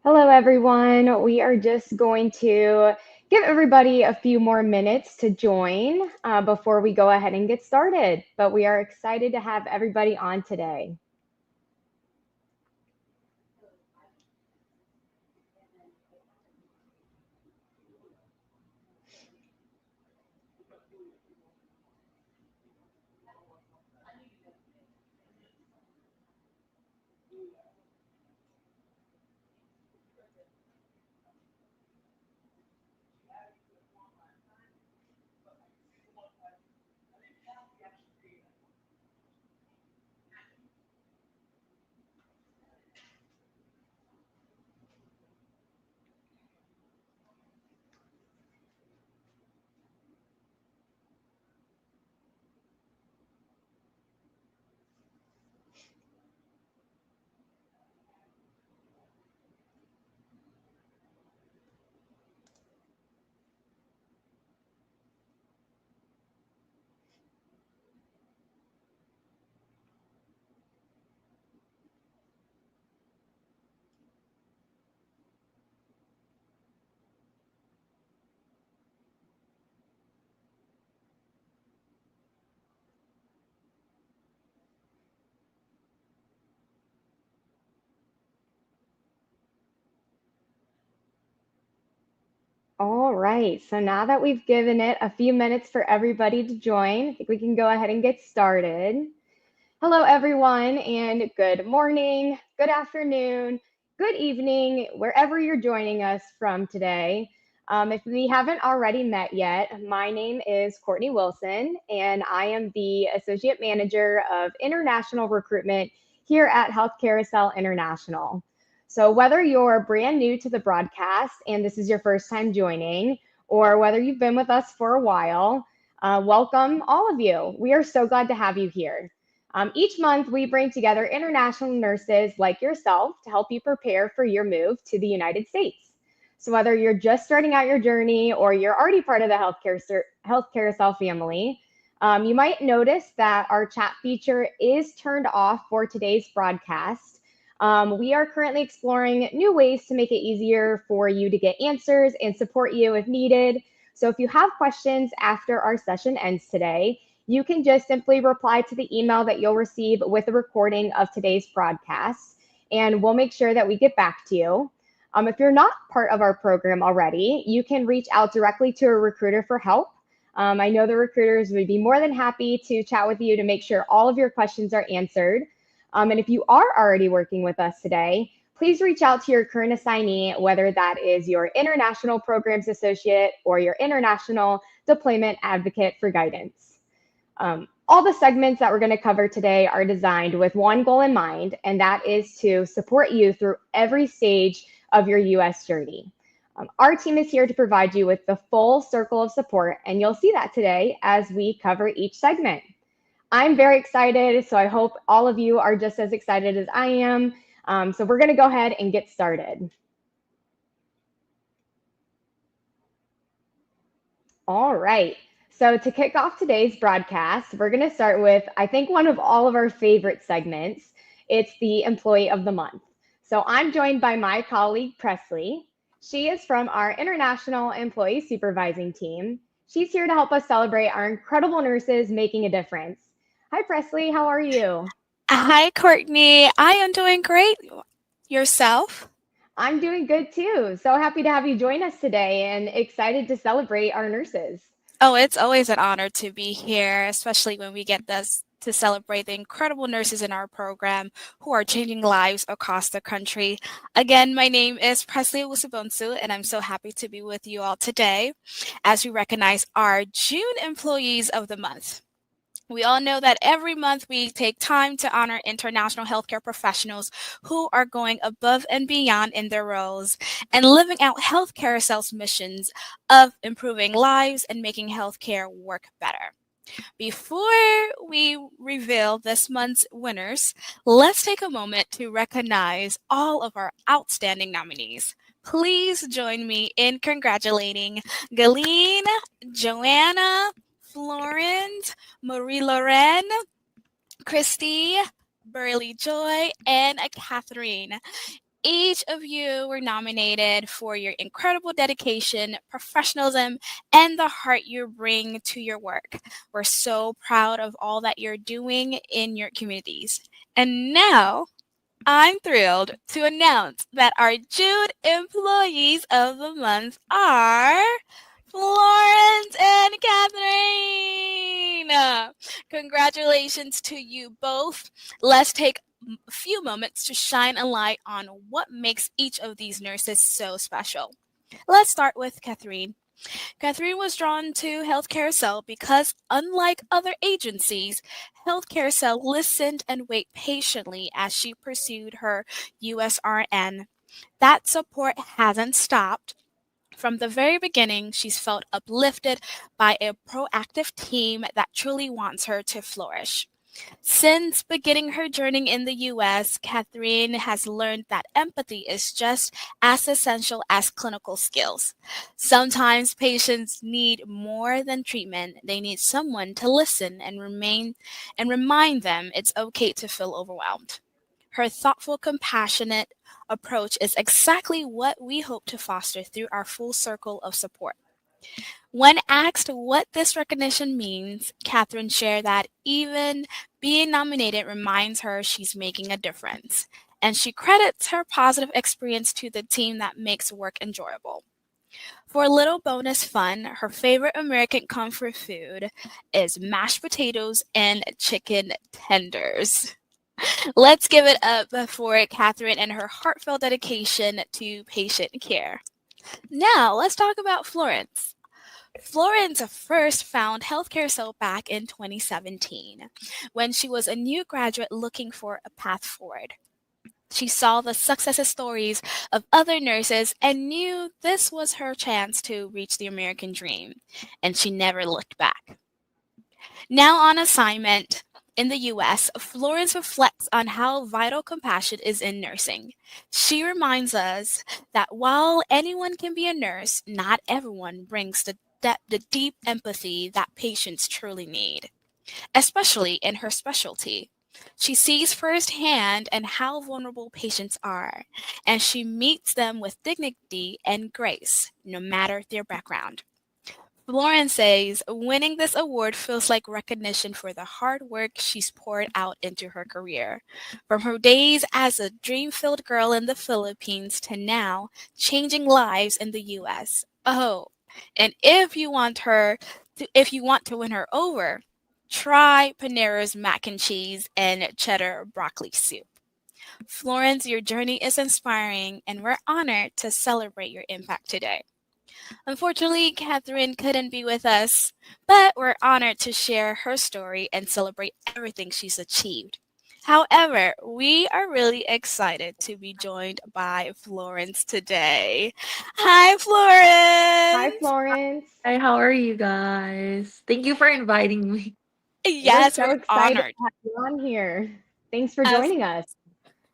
Hello, everyone. We are just going to give everybody a few more minutes to join before we go ahead and get started. But we are excited to have everybody on today. All right. So now that we've given it a few minutes for everybody to join, I think we can go ahead and get started. Hello, everyone, and good morning, good afternoon, good evening, wherever you're joining us from today. If we haven't already met yet, my name is Courtney Wilson, and I am the Associate Manager of International Recruitment here at Health Carousel International. So, whether you're brand new to the broadcast and this is your first time joining, or whether you've been with us for a while, welcome all of you. We are so glad to have you here. Each month, we bring together international nurses like yourself to help you prepare for your move to the United States. So, whether you're just starting out your journey or you're already part of the health carousel family, you might notice that our chat feature is turned off for today's broadcast. We are currently exploring new ways to make it easier for you to get answers and support you if needed. So, if you have questions after our session ends today, you can just simply reply to the email that you'll receive with a recording of today's broadcast, and we'll make sure that we get back to you. If you're not part of our program already, you can reach out directly to a recruiter for help. I know the recruiters would be more than happy to chat with you to make sure all of your questions are answered. And if you are already working with us today, please reach out to your current assignee, whether that is your international programs associate or your international deployment advocate for guidance. All the segments that we're going to cover today are designed with one goal in mind, and that is to support you through every stage of your U.S. journey. Our team is here to provide you with the full circle of support, and you'll see that today as we cover each segment. I'm very excited, so I hope all of you are just as excited as I am. So we're going to go ahead and get started. All right. So to kick off today's broadcast, we're going to start with, I think, one of all of our favorite segments. It's the Employee of the Month. So I'm joined by my colleague, Presley. She is from our International Employee Supervising Team. She's here to help us celebrate our incredible nurses making a difference. Hi, Presley. How are you? Hi, Courtney. I am doing great. Yourself? I'm doing good too. So happy to have you join us today and excited to celebrate our nurses. Oh, it's always an honor to be here, especially when we get this to celebrate the incredible nurses in our program who are changing lives across the country. Again, my name is Presley Usubonsu, and I'm so happy to be with you all today as we recognize our June Employees of the Month. We all know that every month we take time to honor international healthcare professionals who are going above and beyond in their roles and living out Health Carousel's missions of improving lives and making healthcare work better. Before we reveal this month's winners, let's take a moment to recognize all of our outstanding nominees. Please join me in congratulating Galeen, Joanna, Florence, Marie Lorraine, Christy, Burley Joy, and Catherine. Each of you were nominated for your incredible dedication, professionalism, and the heart you bring to your work. We're so proud of all that you're doing in your communities. And now, I'm thrilled to announce that our June Employees of the Month are Florence and Catherine. Congratulations to you both. Let's take a few moments to shine a light on what makes each of these nurses so special. Let's start with Catherine. Catherine was drawn to Healthcare Cell because, unlike other agencies, Healthcare Cell listened and waited patiently as she pursued her USRN. That support hasn't stopped. From the very beginning, she's felt uplifted by a proactive team that truly wants her to flourish. Since beginning her journey in the US, Catherine has learned that empathy is just as essential as clinical skills. Sometimes patients need more than treatment. They need someone to listen and remind them it's okay to feel overwhelmed. Her thoughtful, compassionate approach is exactly what we hope to foster through our full circle of support. When asked what this recognition means, Catherine shared that even being nominated reminds her she's making a difference, and she credits her positive experience to the team that makes work enjoyable. For a little bonus fun, her favorite American comfort food is mashed potatoes and chicken tenders. Let's give it up for Catherine and her heartfelt dedication to patient care. Now, let's talk about Florence. Florence first found Healthcare Cell back in 2017 when she was a new graduate looking for a path forward. She saw the success stories of other nurses and knew this was her chance to reach the American dream, and she never looked back. Now on assignment in the US, Florence reflects on how vital compassion is in nursing. She reminds us that while anyone can be a nurse, not everyone brings the deep empathy that patients truly need, especially in her specialty. She sees firsthand and how vulnerable patients are, and she meets them with dignity and grace, no matter their background. Lauren says winning this award feels like recognition for the hard work she's poured out into her career. From her days as a dream filled girl in the Philippines to now changing lives in the US. Oh, and if you want to win her over, try Panera's mac and cheese and cheddar broccoli soup. Florence, your journey is inspiring, and we're honored to celebrate your impact today. Unfortunately, Catherine couldn't be with us, but we're honored to share her story and celebrate everything she's achieved. However, we are really excited to be joined by Florence today. Hi, Hi, Florence! Florence. Hi, how are you guys? Thank you for inviting me. We're Yes, so we're excited honored. to have you on here. Thanks for As joining us.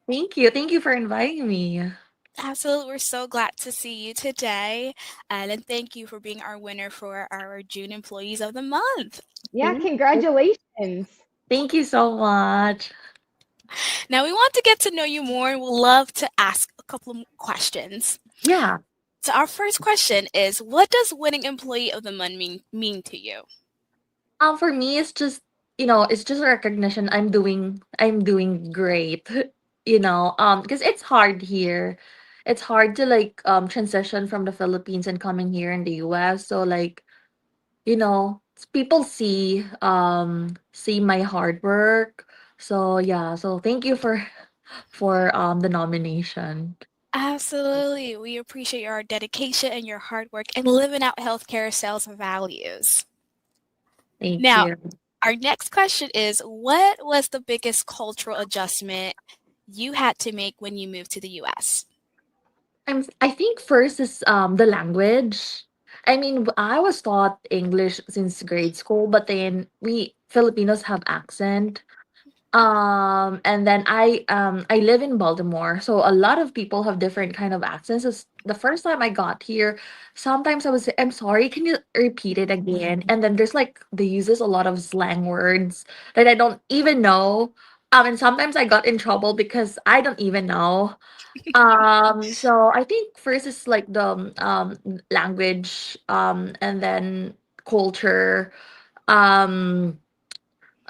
Thank you. Thank you for inviting me. Absolutely, we're so glad to see you today, and thank you for being our winner for our June Employees of the Month. Yeah, Thank you. congratulations. Thank you so much. Now, we want to get to know you more and we'd love to ask a couple of questions. Yeah. So, our first question is what does winning Employee of the Month mean to you? For me it's just, it's just a recognition I'm doing great. Because it's hard here. It's hard to like transition from the Philippines and coming here in the US. So like, people see my hard work. So yeah, so thank you for the nomination. Absolutely. We appreciate your dedication and your hard work and living out healthcare sales values. Thank Now, you. our next question is what was the biggest cultural adjustment you had to make when you moved to the US? I think first is the language. I mean, I was taught English since grade school, but then we Filipinos have accent. And then I live in Baltimore, so a lot of people have different kind of accents. The first time I got here, sometimes I was say, I'm sorry, can you repeat it again? And then there's like they uses a lot of slang words that I don't even know. And sometimes I got in trouble because I don't even know. So I think first is like the language, and then culture. Um,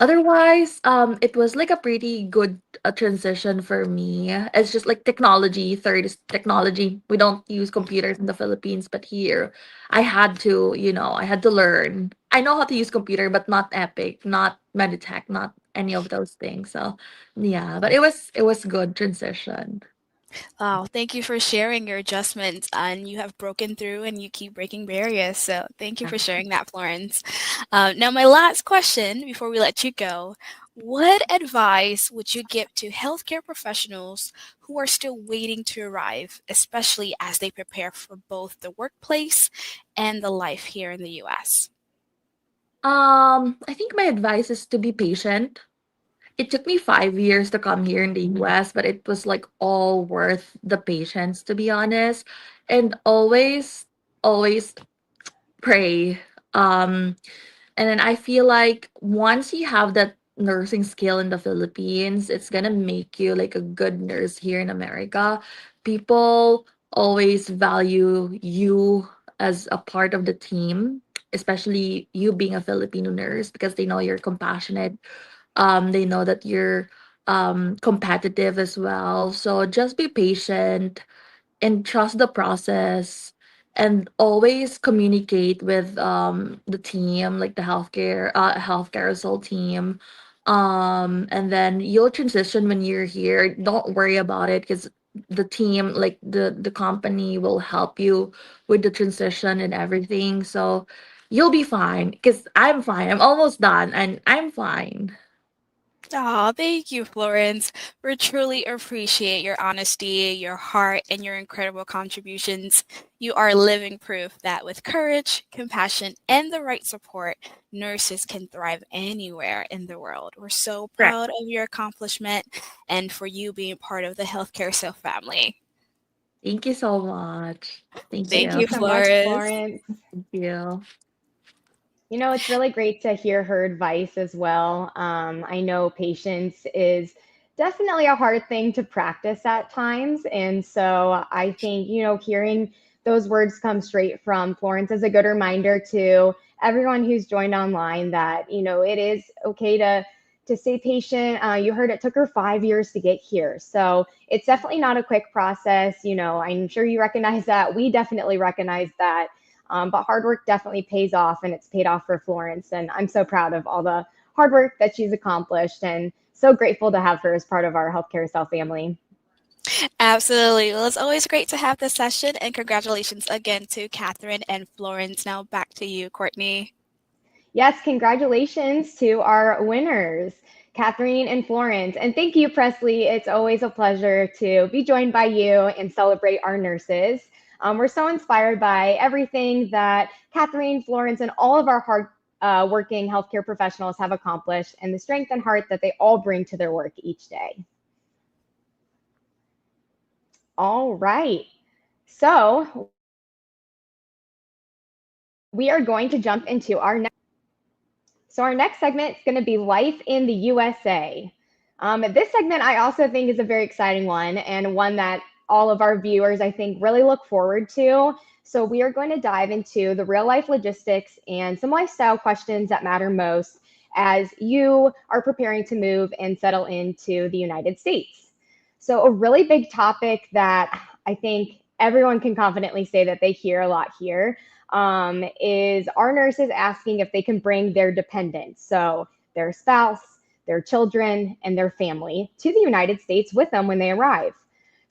Otherwise, it was like a pretty good transition for me. It's just like technology. Third is technology. We don't use computers in the Philippines, but here I had to, I had to learn. I know how to use computer, but not Epic, not Meditech, not any of those things. So yeah, but it was good transition. Wow, thank you for sharing your adjustments, and you have broken through and you keep breaking barriers. So, thank you for sharing that, Florence. Now, my last question before we let you go: what advice would you give to healthcare professionals who are still waiting to arrive, especially as they prepare for both the workplace and the life here in the US? I think my advice is to be patient. It took me 5 years to come here in the US, but it was like all worth the patience, to be honest. And always pray. Um, and then I feel like once you have that nursing skill in the Philippines, it's gonna make you like a good nurse here in America. People always value you as a part of the team, especially you being a Filipino nurse, because they know you're compassionate. They know that you're competitive as well. So just be patient and trust the process, and always communicate with the team, like the healthcare result team. And then you'll transition when you're here. Don't worry about it, because the team, like the company, will help you with the transition and everything. So you'll be fine, because I'm fine. I'm almost done and I'm fine. Aw, thank you, Florence. We truly appreciate your honesty, your heart, and your incredible contributions. You are living proof that with courage, compassion, and the right support, nurses can thrive anywhere in the world. We're so Correct. proud of your accomplishment and for you being part of the Healthcare Self family. Thank you so much. Thank Thank Thank you. you you, so much, Florence. Florence. Thank you. It's really great to hear her advice as well. I know patience is definitely a hard thing to practice at times. And so I think, hearing those words come straight from Florence is a good reminder to everyone who's joined online that, it is okay to stay patient. You heard it took her 5 years to get here. So it's definitely not a quick process. I'm sure you recognize that. We definitely recognize that. But hard work definitely pays off, and it's paid off for Florence. And I'm so proud of all the hard work that she's accomplished, and so grateful to have her as part of our Healthcare Self family. Absolutely. Well, it's always great to have this session, and congratulations again to Catherine and Florence. Now back to you, Courtney. Yes, congratulations to our winners, Catherine and Florence. And thank you, Presley. It's always a pleasure to be joined by you and celebrate our nurses. We're so inspired by everything that Catherine, Florence, and all of our hard working healthcare professionals have accomplished, and the strength and heart that they all bring to their work each day. All right. So we are going to jump into our next. So our next segment is going to be Life in the USA. This segment I also think is a very exciting one, and one that all of our viewers, I think, really look forward to. So we are going to dive into the real life logistics and some lifestyle questions that matter most as you are preparing to move and settle into the United States. So a really big topic that I think everyone can confidently say that they hear a lot here, is our nurses asking if they can bring their dependents, so their spouse, their children, and their family, to the United States with them when they arrive.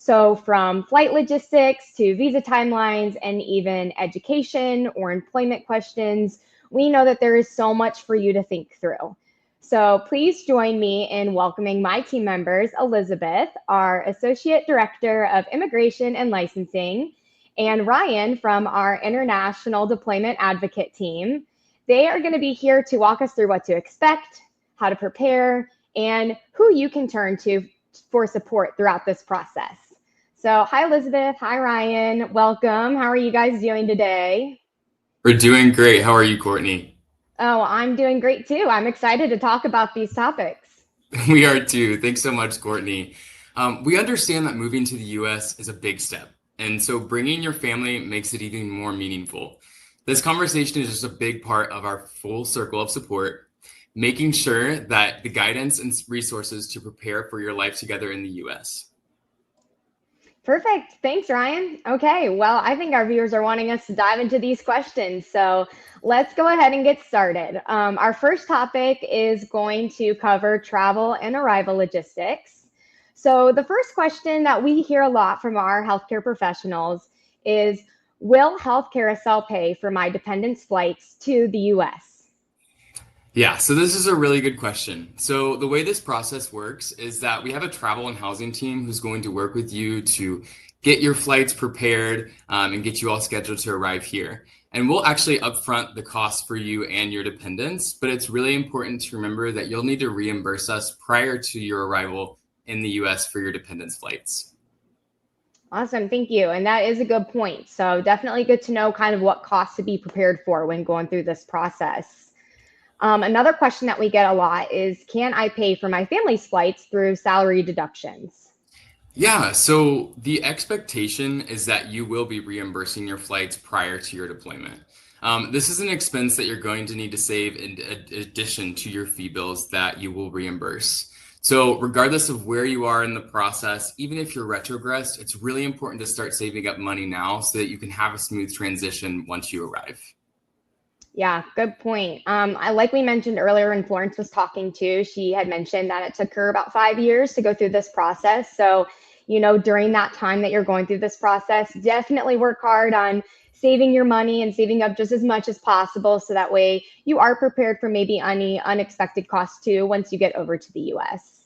So, from flight logistics to visa timelines and even education or employment questions, we know that there is so much for you to think through. So, please join me in welcoming my team members, Elizabeth, our Associate Director of Immigration and Licensing, and Ryan from our International Deployment Advocate team. They are going to be here to walk us through what to expect, how to prepare, and who you can turn to for support throughout this process. So, hi, Elizabeth. Hi, Ryan. Welcome. How are you guys doing today? We're doing great. How are you, Courtney? Oh, I'm doing great too. I'm excited to talk about these topics. We are too. Thanks so much, Courtney. We understand that moving to the US is a big step, and so bringing your family makes it even more meaningful. This conversation is just a big part of our full circle of support, making sure that the guidance and resources to prepare for your life together in the US. Perfect. Thanks, Ryan. Okay, well, I think our viewers are wanting us to dive into these questions. So let's go ahead and get started. Our first topic is going to cover travel and arrival logistics. So the first question that we hear a lot from our healthcare professionals is, will Health Carousel pay for my dependents' flights to the US? Yeah, so this is a really good question. So the way this process works is that we have a travel and housing team who's going to work with you to get your flights prepared and get you all scheduled to arrive here. And we'll actually upfront the cost for you and your dependents, but it's really important to remember that you'll need to reimburse us prior to your arrival in the US for your dependents' flights. Awesome, thank you. And that is a good point. So definitely good to know kind of what costs to be prepared for when going through this process. Another question that we get a lot is, can I pay for my family's flights through salary deductions? Yeah, so the expectation is that you will be reimbursing your flights prior to your deployment. This is an expense that you're going to need to save in addition to your fee bills that you will reimburse. So regardless of where you are in the process, even if you're retrogressed, it's really important to start saving up money now so that you can have a smooth transition once you arrive. Yeah, good point. Like we mentioned earlier when Florence was talking too, she had mentioned that it took her about 5 years to go through this process. So, during that time that you're going through this process, definitely work hard on saving your money and saving up just as much as possible. So that way you are prepared for maybe any unexpected costs too once you get over to the US.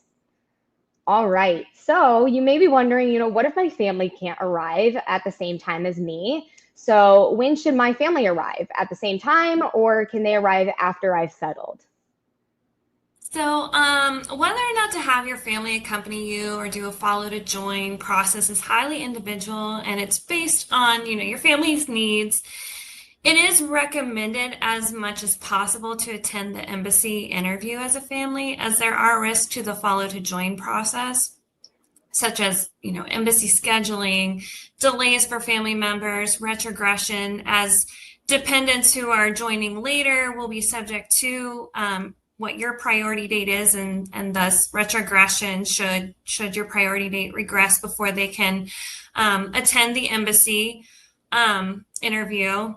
All right. So you may be wondering, what if my family can't arrive at the same time as me? So when should my family arrive? At the same time, or can they arrive after I've settled? So, whether or not to have your family accompany you or do a follow to join process is highly individual and it's based on, your family's needs. It is recommended as much as possible to attend the embassy interview as a family, as there are risks to the follow to join process, such as, embassy scheduling, delays for family members, retrogression, as dependents who are joining later will be subject to what your priority date is, and thus retrogression should your priority date regress before they can attend the embassy interview.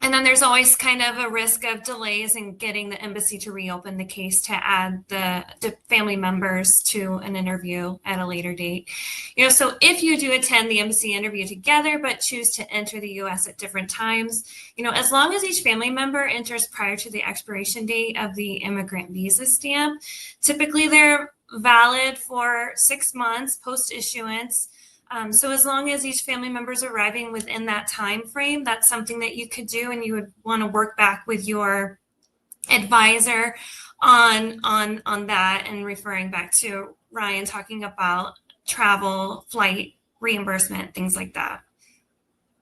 And then there's always kind of a risk of delays in getting the embassy to reopen the case to add the family members to an interview at a later date. So if you do attend the embassy interview together, but choose to enter the US at different times, as long as each family member enters prior to the expiration date of the immigrant visa stamp, typically they're valid for 6 months post issuance. So as long as each family member is arriving within that time frame, that's something that you could do, and you would want to work back with your advisor on that, and referring back to Ryan talking about travel, flight reimbursement, things like that.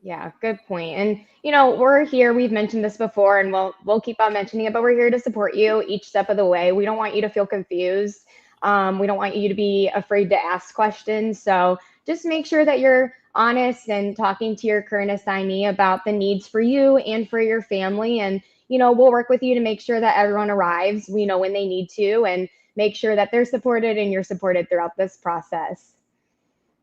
Yeah, good point. And we're here. We've mentioned this before, and we'll keep on mentioning it. But we're here to support you each step of the way. We don't want you to feel confused. We don't want you to be afraid to ask questions. So just make sure that you're honest and talking to your current assignee about the needs for you and for your family. And, we'll work with you to make sure that everyone arrives, when they need to, and make sure that they're supported and you're supported throughout this process.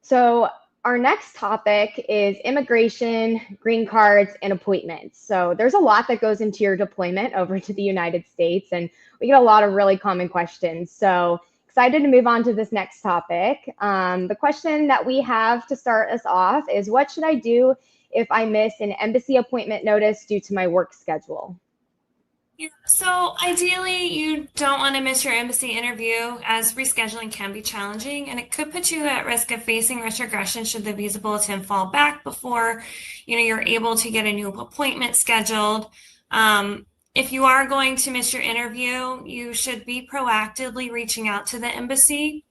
So our next topic is immigration, green cards, and appointments. So there's a lot that goes into your deployment over to the United States, and we get a lot of really common questions. So excited to move on to this next topic. The question that we have to start us off is, what should I do if I miss an embassy appointment notice due to my work schedule? Yeah, so ideally, you don't want to miss your embassy interview, as rescheduling can be challenging, and it could put you at risk of facing retrogression should the Visa Bulletin fall back before you're able to get a new appointment scheduled. If you are going to miss your interview, you should be proactively reaching out to the embassy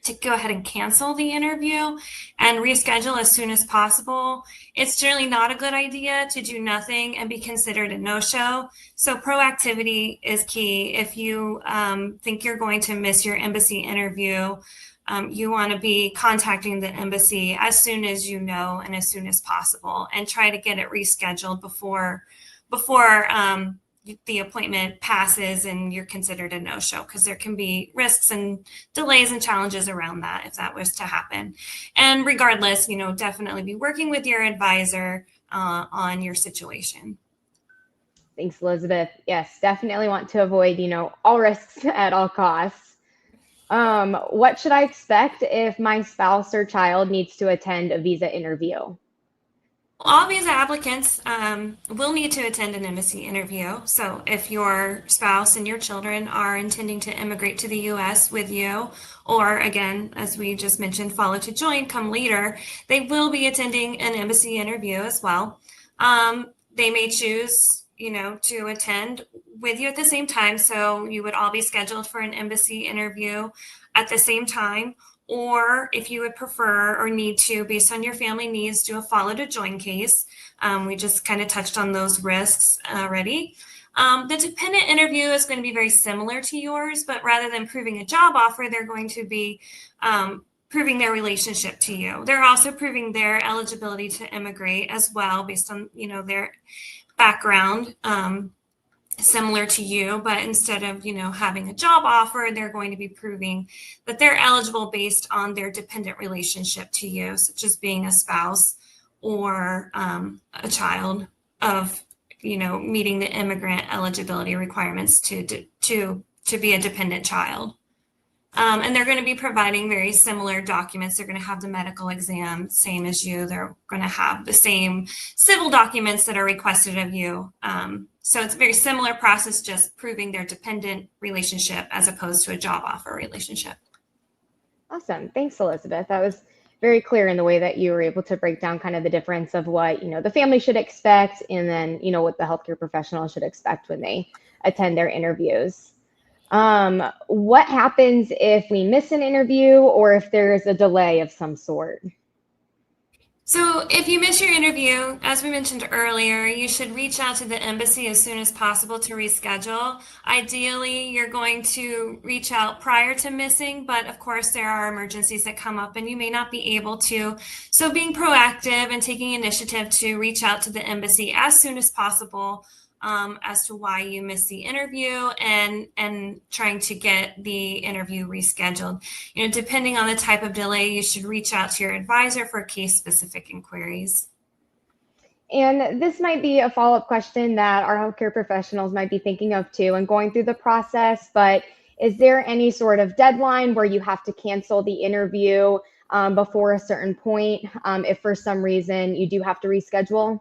to go ahead and cancel the interview and reschedule as soon as possible. It's generally not a good idea to do nothing and be considered a no-show. So proactivity is key. If you think you're going to miss your embassy interview, you want to be contacting the embassy as soon as you know and as soon as possible, and try to get it rescheduled before the appointment passes and you're considered a no-show, because there can be risks and delays and challenges around that if that was to happen. And regardless, definitely be working with your advisor on your situation. Thanks, Elizabeth. Yes, definitely want to avoid, all risks at all costs. What should I expect if my spouse or child needs to attend a visa interview? All visa applicants will need to attend an embassy interview. So if your spouse and your children are intending to immigrate to the U.S. with you, or again, as we just mentioned, follow to join, come later, they will be attending an embassy interview as well. They may choose, to attend with you at the same time. So you would all be scheduled for an embassy interview at the same time. Or if you would prefer or need to, based on your family needs, do a follow to join case. We just kind of touched on those risks already. The dependent interview is going to be very similar to yours, but rather than proving a job offer, they're going to be proving their relationship to you. They're also proving their eligibility to immigrate as well, based on their background. Similar to you, but instead of having a job offer, they're going to be proving that they're eligible based on their dependent relationship to you, such as being a spouse or a child of meeting the immigrant eligibility requirements to be a dependent child. And they're going to be providing very similar documents. They're going to have the medical exam, same as you. They're going to have the same civil documents that are requested of you. So it's a very similar process, just proving their dependent relationship as opposed to a job offer relationship. Awesome. Thanks, Elizabeth. That was very clear in the way that you were able to break down kind of the difference of what, the family should expect, and then, what the healthcare professional should expect when they attend their interviews. What happens if we miss an interview or if there's a delay of some sort? So if you miss your interview, as we mentioned earlier, you should reach out to the embassy as soon as possible to reschedule. Ideally, you're going to reach out prior to missing, but of course there are emergencies that come up and you may not be able to. So being proactive and taking initiative to reach out to the embassy as soon as possible as to why you missed the interview, and trying to get the interview rescheduled. Depending on the type of delay, you should reach out to your advisor for case-specific inquiries. And this might be a follow-up question that our healthcare professionals might be thinking of too and going through the process, but is there any sort of deadline where you have to cancel the interview before a certain point if for some reason you do have to reschedule?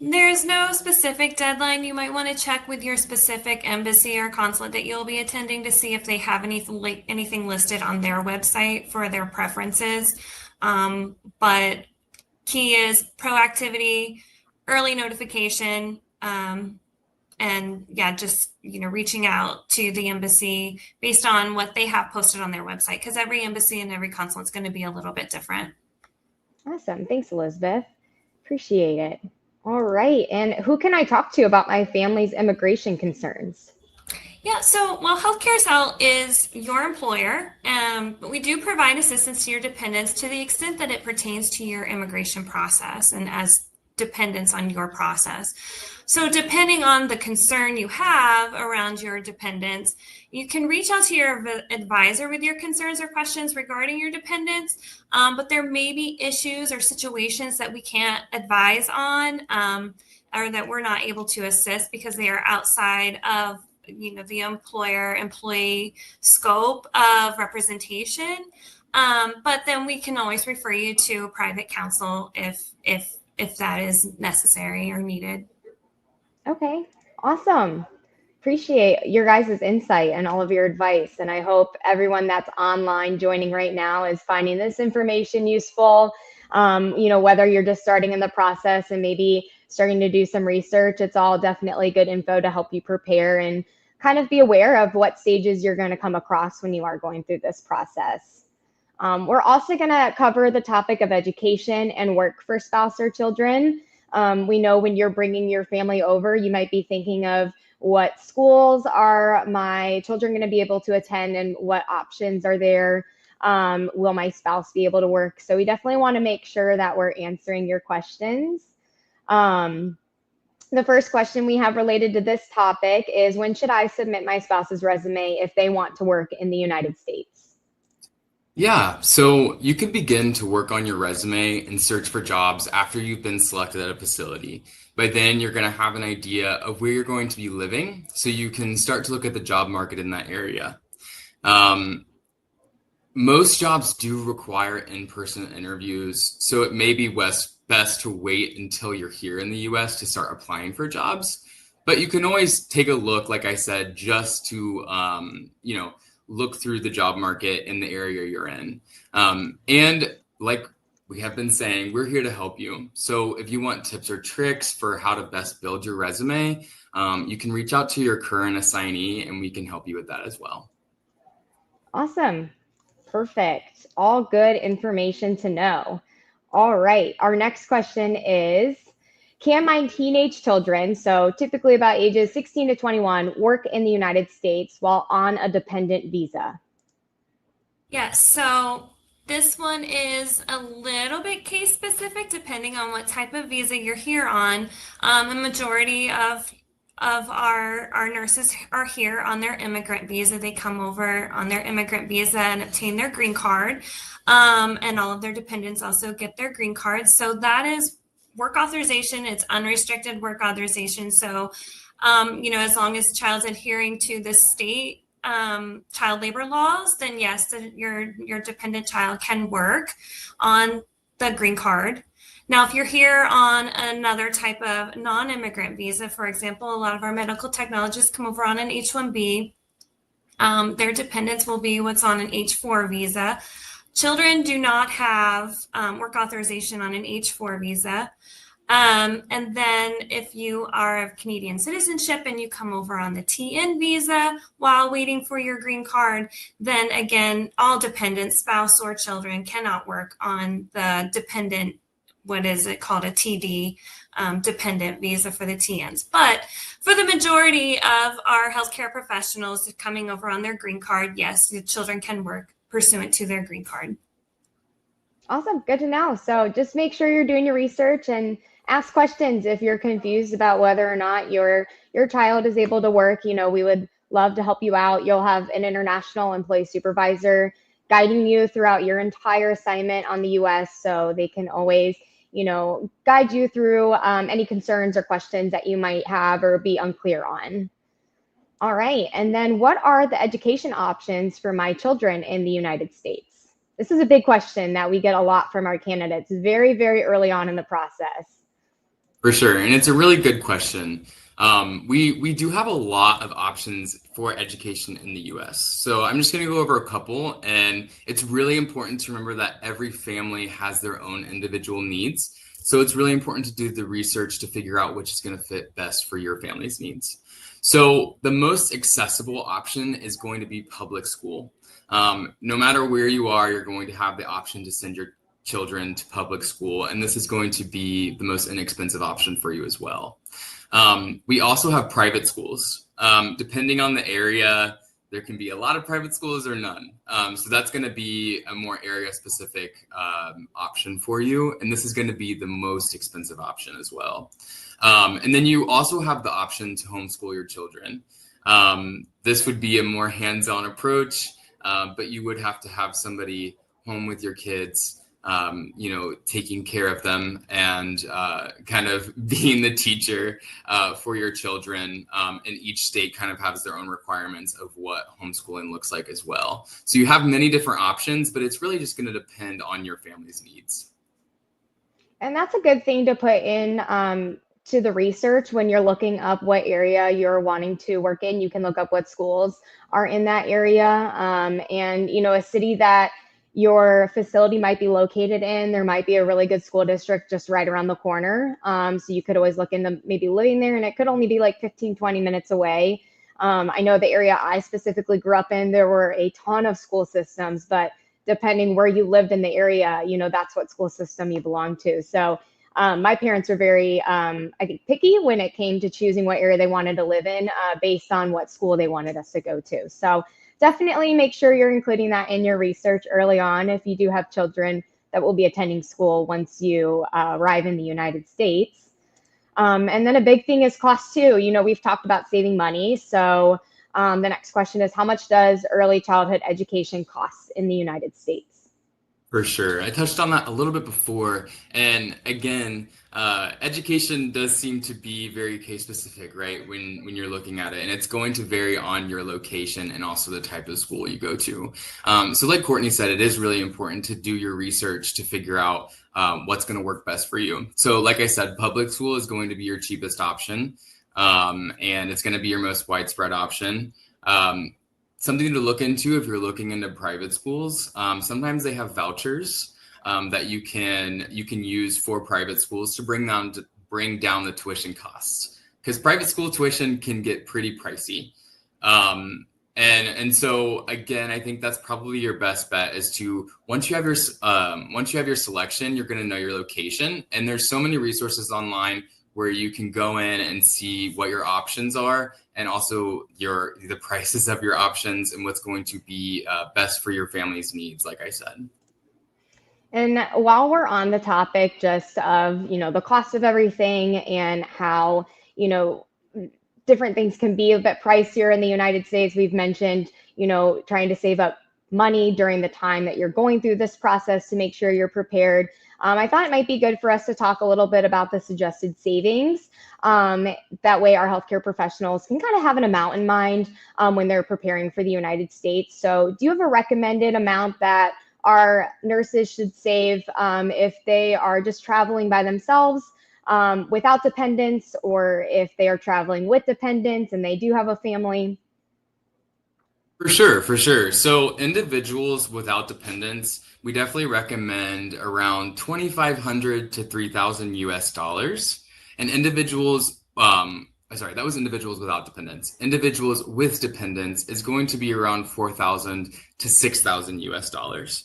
There's no specific deadline. You might want to check with your specific embassy or consulate that you'll be attending to see if they have anything listed on their website for their preferences. But key is proactivity, early notification, and just reaching out to the embassy based on what they have posted on their website, because every embassy and every consulate is going to be a little bit different. Awesome. Thanks, Elizabeth. Appreciate it. All right. And who can I talk to about my family's immigration concerns? Yeah, so Healthcare Cell is your employer, but we do provide assistance to your dependents to the extent that it pertains to your immigration process and as dependents on your process. So depending on the concern you have around your dependents, you can reach out to your advisor with your concerns or questions regarding your dependents, but there may be issues or situations that we can't advise on or that we're not able to assist because they are outside of the employer-employee scope of representation. But then we can always refer you to private counsel if that is necessary or needed. Okay, awesome. Appreciate your guys' insight and all of your advice. And I hope everyone that's online joining right now is finding this information useful. Whether you're just starting in the process and maybe starting to do some research, it's all definitely good info to help you prepare and kind of be aware of what stages you're going to come across when you are going through this process. We're also going to cover the topic of education and work for spouse or children. We know when you're bringing your family over, you might be thinking of what schools are my children going to be able to attend and what options are there. Will my spouse be able to work? So we definitely want to make sure that we're answering your questions. The first question we have related to this topic is, when should I submit my spouse's resume if they want to work in the United States? Yeah, so you could begin to work on your resume and search for jobs after you've been selected at a facility. By then, you're going to have an idea of where you're going to be living, so you can start to look at the job market in that area. Most jobs do require in-person interviews, so it may be best to wait until you're here in the US to start applying for jobs. But you can always take a look, like I said, just to look through the job market in the area you're in. And like we have been saying, we're here to help you. So if you want tips or tricks for how to best build your resume, you can reach out to your current assignee and we can help you with that as well. Awesome. Perfect. All good information to know. All right. Our next question is, can my teenage children, so typically about ages 16 to 21, work in the United States while on a dependent visa? Yes, so this one is a little bit case specific depending on what type of visa you're here on. A majority of our nurses are here on their immigrant visa. They come over on their immigrant visa and obtain their green card. And all of their dependents also get their green cards. So that is work authorization. It's unrestricted work authorization. So, as long as the child's adhering to the state child labor laws, then yes, your dependent child can work on the green card. Now, if you're here on another type of non-immigrant visa, for example, a lot of our medical technologists come over on an H-1B. Their dependents will be what's on an H-4 visa. Children do not have work authorization on an H-4 visa. And then if you are of Canadian citizenship and you come over on the TN visa while waiting for your green card, then again, all dependents, spouse or children, cannot work on the dependent, what is it called, a TD dependent visa for the TNs. But for the majority of our healthcare professionals coming over on their green card, yes, the children can work pursuant to their green card. Awesome. Good to know. So just make sure you're doing your research and ask questions if you're confused about whether or not your child is able to work. We would love to help you out. You'll have an international employee supervisor guiding you throughout your entire assignment on the US, so they can always guide you through any concerns or questions that you might have or be unclear on. All right. And then, what are the education options for my children in the United States? This is a big question that we get a lot from our candidates very, very early on in the process. For sure. And it's a really good question. We do have a lot of options for education in the US. So I'm just going to go over a couple. And it's really important to remember that every family has their own individual needs. So it's really important to do the research to figure out which is going to fit best for your family's needs. So the most accessible option is going to be public school. No matter where you are, you're going to have the option to send your children to public school, and this is going to be the most inexpensive option for you as well. We also have private schools. Depending on the area, there can be a lot of private schools or none. So that's going to be a more area-specific option for you, and this is going to be the most expensive option as well. And then you also have the option to homeschool your children. This would be a more hands-on approach, but you would have to have somebody home with your kids, taking care of them and kind of being the teacher for your children. And each state kind of has their own requirements of what homeschooling looks like as well. So you have many different options, but it's really just going to depend on your family's needs. And that's a good thing to put in to the research when you're looking up what area you're wanting to work in. You can look up what schools are in that area, and a city that your facility might be located in, there might be a really good school district just right around the corner. So you could always look into maybe living there, and it could only be like 15, 20 minutes away. I know the area I specifically grew up in, there were a ton of school systems, but depending where you lived in the area, that's what school system you belong to. So my parents were very, I think, picky when it came to choosing what area they wanted to live in based on what school they wanted us to go to. So definitely make sure you're including that in your research early on if you do have children that will be attending school once you arrive in the United States. And then a big thing is cost too. We've talked about saving money. So the next question is, how much does early childhood education cost in the United States? For sure. I touched on that a little bit before. And again, education does seem to be very case specific, right? When you're looking at it, and it's going to vary on your location and also the type of school you go to. So like Courtney said, it is really important to do your research to figure out what's going to work best for you. So like I said, public school is going to be your cheapest option, and it's going to be your most widespread option. Something to look into if you're looking into private schools. Sometimes they have vouchers that you can use for private schools to bring down the tuition costs, because private school tuition can get pretty pricey. And so again, I think that's probably your best bet is to once you have your selection, you're going to know your location, and there's so many resources online where you can go in and see what your options are, and also the prices of your options and what's going to be best for your family's needs, like I said. And while we're on the topic just of, the cost of everything and how, different things can be a bit pricier in the United States, we've mentioned, trying to save up money during the time that you're going through this process to make sure you're prepared. I thought it might be good for us to talk a little bit about the suggested savings. That way our healthcare professionals can kind of have an amount in mind when they're preparing for the United States. So do you have a recommended amount that our nurses should save if they are just traveling by themselves without dependents, or if they are traveling with dependents and they do have a family? For sure. So individuals without dependents, we definitely recommend around $2,500 to $3,000 US. And individuals, that was individuals without dependents. Individuals with dependents is going to be around $4,000 to $6,000 US.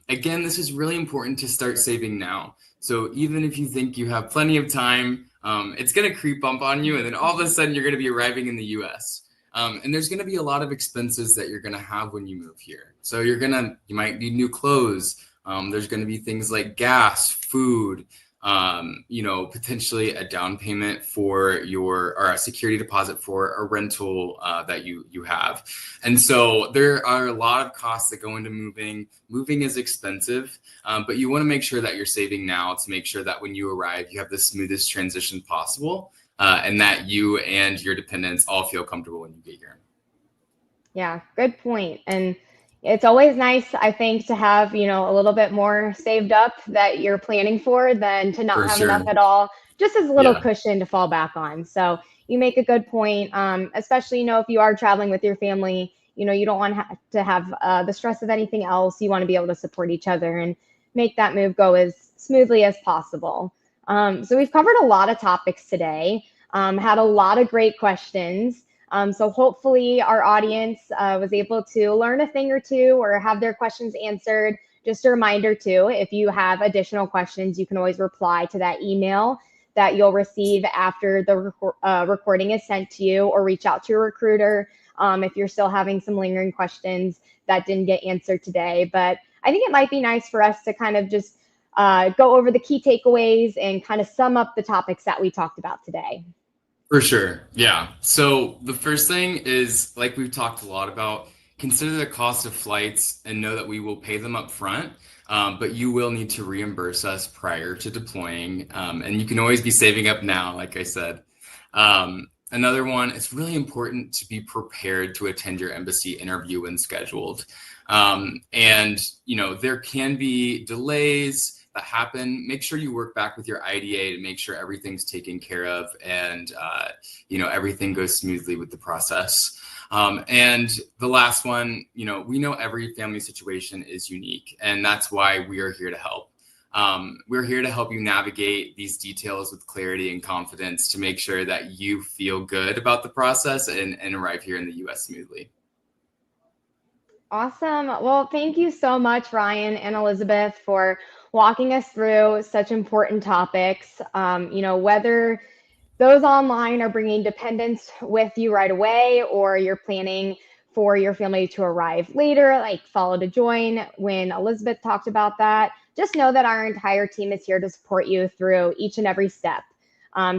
Again, this is really important to start saving now. So even if you think you have plenty of time, it's going to creep up on you, and then all of a sudden you're going to be arriving in the US. And there's going to be a lot of expenses that you're going to have when you move here. So you might need new clothes. There's going to be things like gas, food, potentially a down payment or a security deposit for a rental that you have. And so there are a lot of costs that go into moving. Moving is expensive, but you want to make sure that you're saving now to make sure that when you arrive, you have the smoothest transition possible. And that you and your dependents all feel comfortable when you get here. Yeah, good point. And it's always nice, I think, to have, a little bit more saved up that you're planning for than to not have enough at all, just as a little cushion to fall back on. So you make a good point, especially, if you are traveling with your family, you don't want to have the stress of anything else. You want to be able to support each other and make that move go as smoothly as possible. So we've covered a lot of topics today, had a lot of great questions. So hopefully our audience was able to learn a thing or two or have their questions answered. Just a reminder too, if you have additional questions, you can always reply to that email that you'll receive after the recording is sent to you, or reach out to your recruiter if you're still having some lingering questions that didn't get answered today. But I think it might be nice for us to kind of just go over the key takeaways and kind of sum up the topics that we talked about today. For sure. Yeah. So the first thing is, like we've talked a lot about, consider the cost of flights and know that we will pay them up front, but you will need to reimburse us prior to deploying. And you can always be saving up now, like I said. Another one, it's really important to be prepared to attend your embassy interview when scheduled. And, there can be delays that happen. Make sure you work back with your IDA to make sure everything's taken care of and, everything goes smoothly with the process. And the last one, we know every family situation is unique, and that's why we are here to help. We're here to help you navigate these details with clarity and confidence to make sure that you feel good about the process and arrive here in the US smoothly. Awesome. Well, thank you so much, Ryan and Elizabeth, for walking us through such important topics. Whether those online are bringing dependents with you right away, or you're planning for your family to arrive later, like follow to join when Elizabeth talked about that. Just know that our entire team is here to support you through each and every step.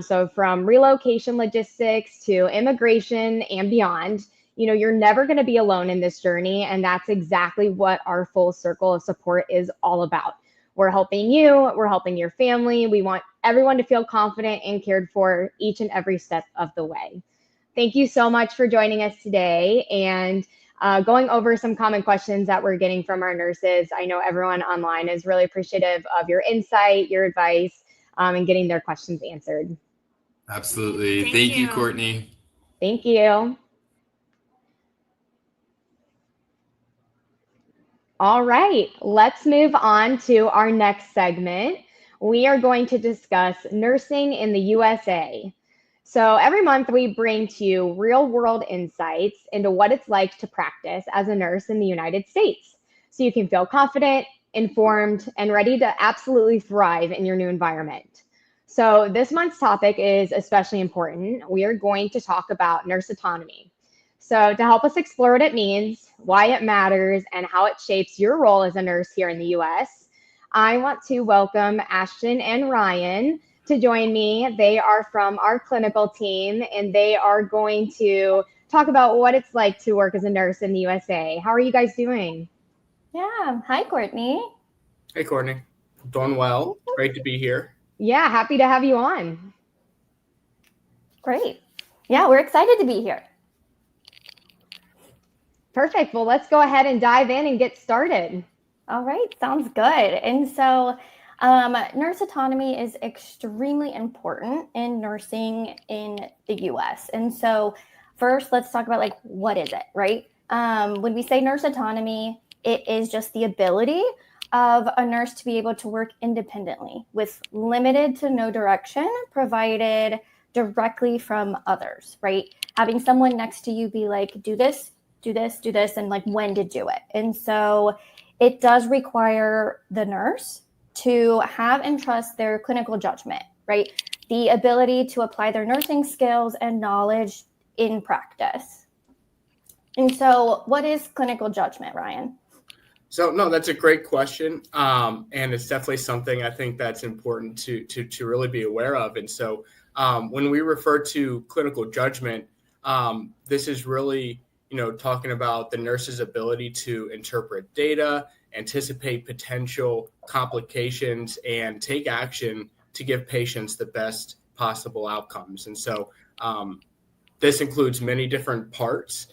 So from relocation logistics to immigration and beyond, you're never going to be alone in this journey. And that's exactly what our full circle of support is all about. We're helping you, we're helping your family. We want everyone to feel confident and cared for each and every step of the way. Thank you so much for joining us today and going over some common questions that we're getting from our nurses. I know everyone online is really appreciative of your insight, your advice, and getting their questions answered. Absolutely. Thank you, Courtney. Thank you. All right, let's move on to our next segment. We are going to discuss nursing in the USA. So every month we bring to you real-world insights into what it's like to practice as a nurse in the United States, so you can feel confident, informed, and ready to absolutely thrive in your new environment. So this month's topic is especially important. We are going to talk about nurse autonomy. So to help us explore what it means, why it matters, and how it shapes your role as a nurse here in the US, I want to welcome Ashton and Ryan to join me. They are from our clinical team, and they are going to talk about what it's like to work as a nurse in the USA. How are you guys doing? Yeah. Hi, Courtney. Hey, Courtney. Doing well. Great to be here. Yeah, happy to have you on. Great. Yeah, we're excited to be here. Perfect. Well, let's go ahead and dive in and get started. All right. Sounds good. And so nurse autonomy is extremely important in nursing in the US. And so first, let's talk about what is it, right? When we say nurse autonomy, it is just the ability of a nurse to be able to work independently with limited to no direction provided directly from others, right? Having someone next to you be like, do this, and when to do it. And so it does require the nurse to have and trust their clinical judgment, right? The ability to apply their nursing skills and knowledge in practice. And so what is clinical judgment, Ryan? So, no, that's a great question. And it's definitely something I think that's important to really be aware of. And so when we refer to clinical judgment, this is really talking about the nurse's ability to interpret data, anticipate potential complications, and take action to give patients the best possible outcomes. And so this includes many different parts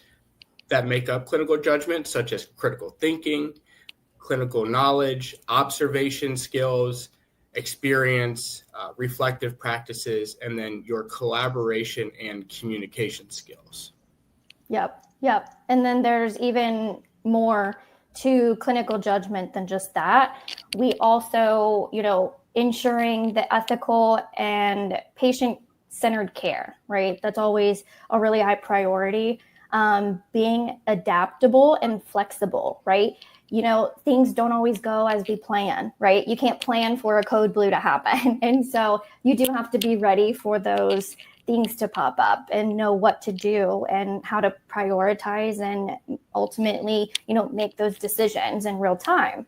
that make up clinical judgment, such as critical thinking, clinical knowledge, observation skills, experience, reflective practices, and then your collaboration and communication skills. Yep. And then there's even more to clinical judgment than just that. We also, ensuring the ethical and patient-centered care, right? That's always a really high priority. Being adaptable and flexible, right? Things don't always go as we plan, right? You can't plan for a code blue to happen. And so you do have to be ready for those things to pop up and know what to do and how to prioritize and ultimately, make those decisions in real time.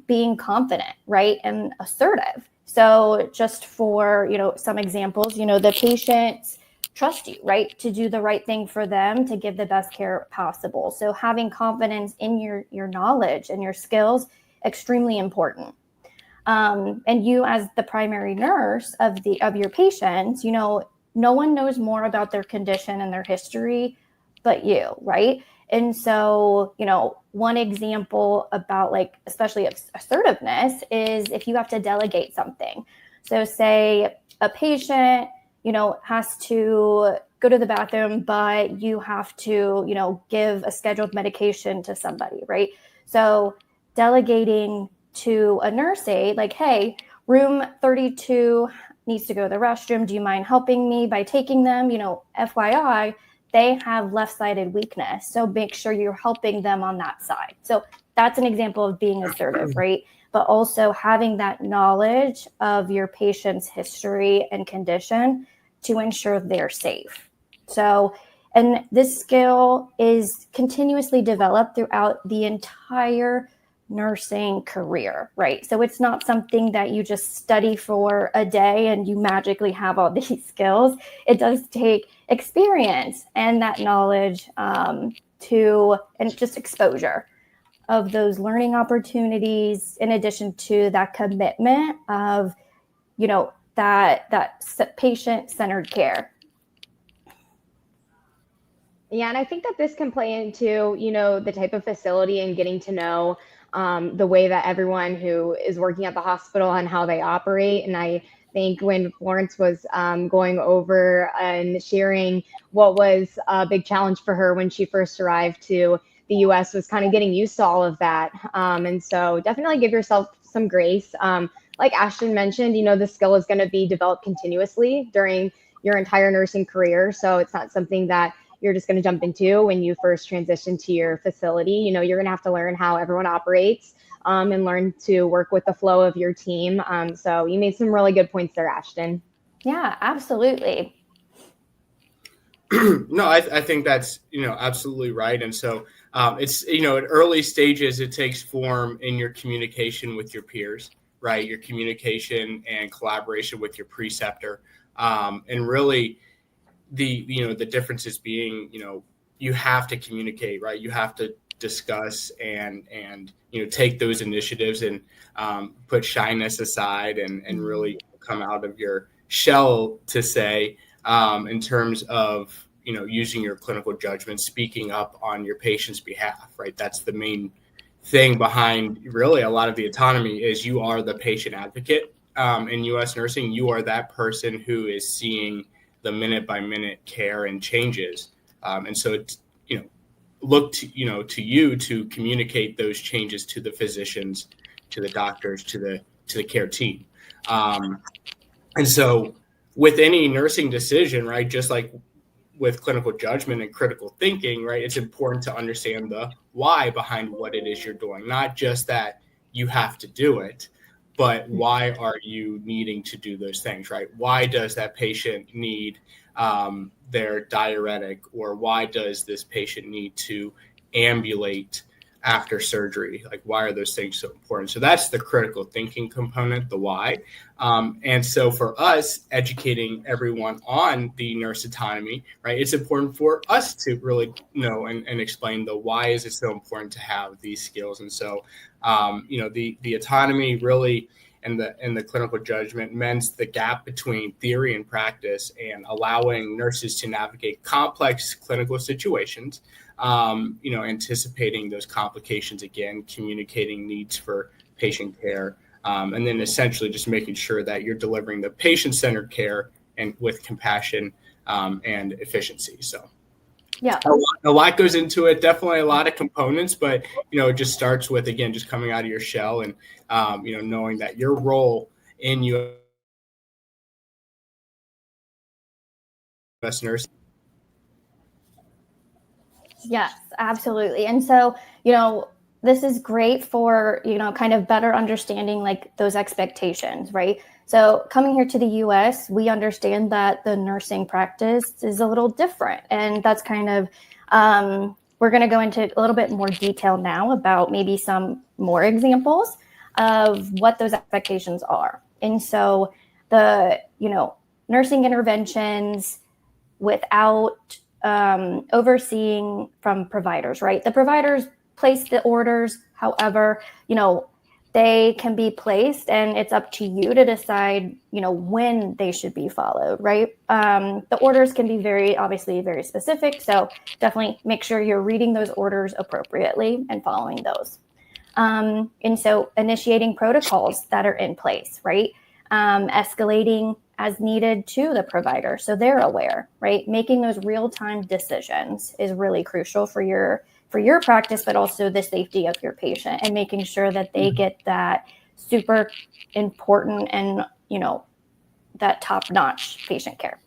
Being confident, right? And assertive. So just for, some examples, the patients trust you, right? To do the right thing for them, to give the best care possible. So having confidence in your knowledge and your skills, extremely important. And you as the primary nurse of your patients, no one knows more about their condition and their history but you, right? And so, one example about especially assertiveness is if you have to delegate something. So say a patient, has to go to the bathroom, but you have to, give a scheduled medication to somebody, right? So delegating to a nurse aide, like, hey, room 32 needs to go to the restroom. Do you mind helping me by taking them? FYI, they have left-sided weakness. So make sure you're helping them on that side. So that's an example of being assertive, right? But also having that knowledge of your patient's history and condition to ensure they're safe. So, and this skill is continuously developed throughout the entire nursing career, right? So it's not something that you just study for a day and you magically have all these skills. It does take experience and that knowledge and just exposure of those learning opportunities, in addition to that commitment of, that patient-centered care. Yeah, and I think that this can play into, the type of facility and getting to know the way that everyone who is working at the hospital and how they operate. And I think when Florence was going over and sharing what was a big challenge for her when she first arrived to the US was kind of getting used to all of that. And so definitely give yourself some grace. Like Ashton mentioned, the skill is going to be developed continuously during your entire nursing career. So it's not something that you're just going to jump into when you first transition to your facility. You're going to have to learn how everyone operates and learn to work with the flow of your team. So you made some really good points there, Ashton. Yeah, absolutely. No, I think that's, absolutely right. And so it's, at early stages, it takes form in your communication with your peers, right? Your communication and collaboration with your preceptor. And really, the differences being, you have to communicate, right? You have to discuss and take those initiatives and put shyness aside and really come out of your shell to say, in terms of, using your clinical judgment, speaking up on your patient's behalf, right? That's the main thing behind really a lot of the autonomy is you are the patient advocate. In U.S. nursing, you are that person who is seeing the minute by minute care and changes. And so it's, look to, to you to communicate those changes to the physicians, to the doctors, to the care team. And so with any nursing decision, right, just like with clinical judgment and critical thinking, right, it's important to understand the why behind what it is you're doing, not just that you have to do it, but why are you needing to do those things, right? Why does that patient need their diuretic, or why does this patient need to ambulate after surgery? Like, why are those things so important? So that's the critical thinking component, the why. And so for us, educating everyone on the nurse autonomy, right, it's important for us to really know and explain the why is it so important to have these skills. And so, the autonomy really and the clinical judgment mends the gap between theory and practice and allowing nurses to navigate complex clinical situations, anticipating those complications, again, communicating needs for patient care, and then essentially just making sure that you're delivering the patient-centered care and with compassion and efficiency. So yeah, a lot goes into it, definitely a lot of components, but, it just starts with, again, just coming out of your shell and, knowing that your role in U.S. nursing. Yes, absolutely. And so, this is great for, kind of better understanding like those expectations, right? So coming here to the US, we understand that the nursing practice is a little different. And that's kind of, we're going to go into a little bit more detail now about maybe some more examples of what those expectations are. And so the, nursing interventions without overseeing from providers, right? The providers place the orders. However, they can be placed and it's up to you to decide, when they should be followed, right? The orders can be obviously very specific. So definitely make sure you're reading those orders appropriately and following those. And so initiating protocols that are in place, right? Escalating as needed to the provider so they're aware, right? Making those real-time decisions is really crucial for your for your practice, but also the safety of your patient, and making sure that they get that super important and, that top-notch patient care.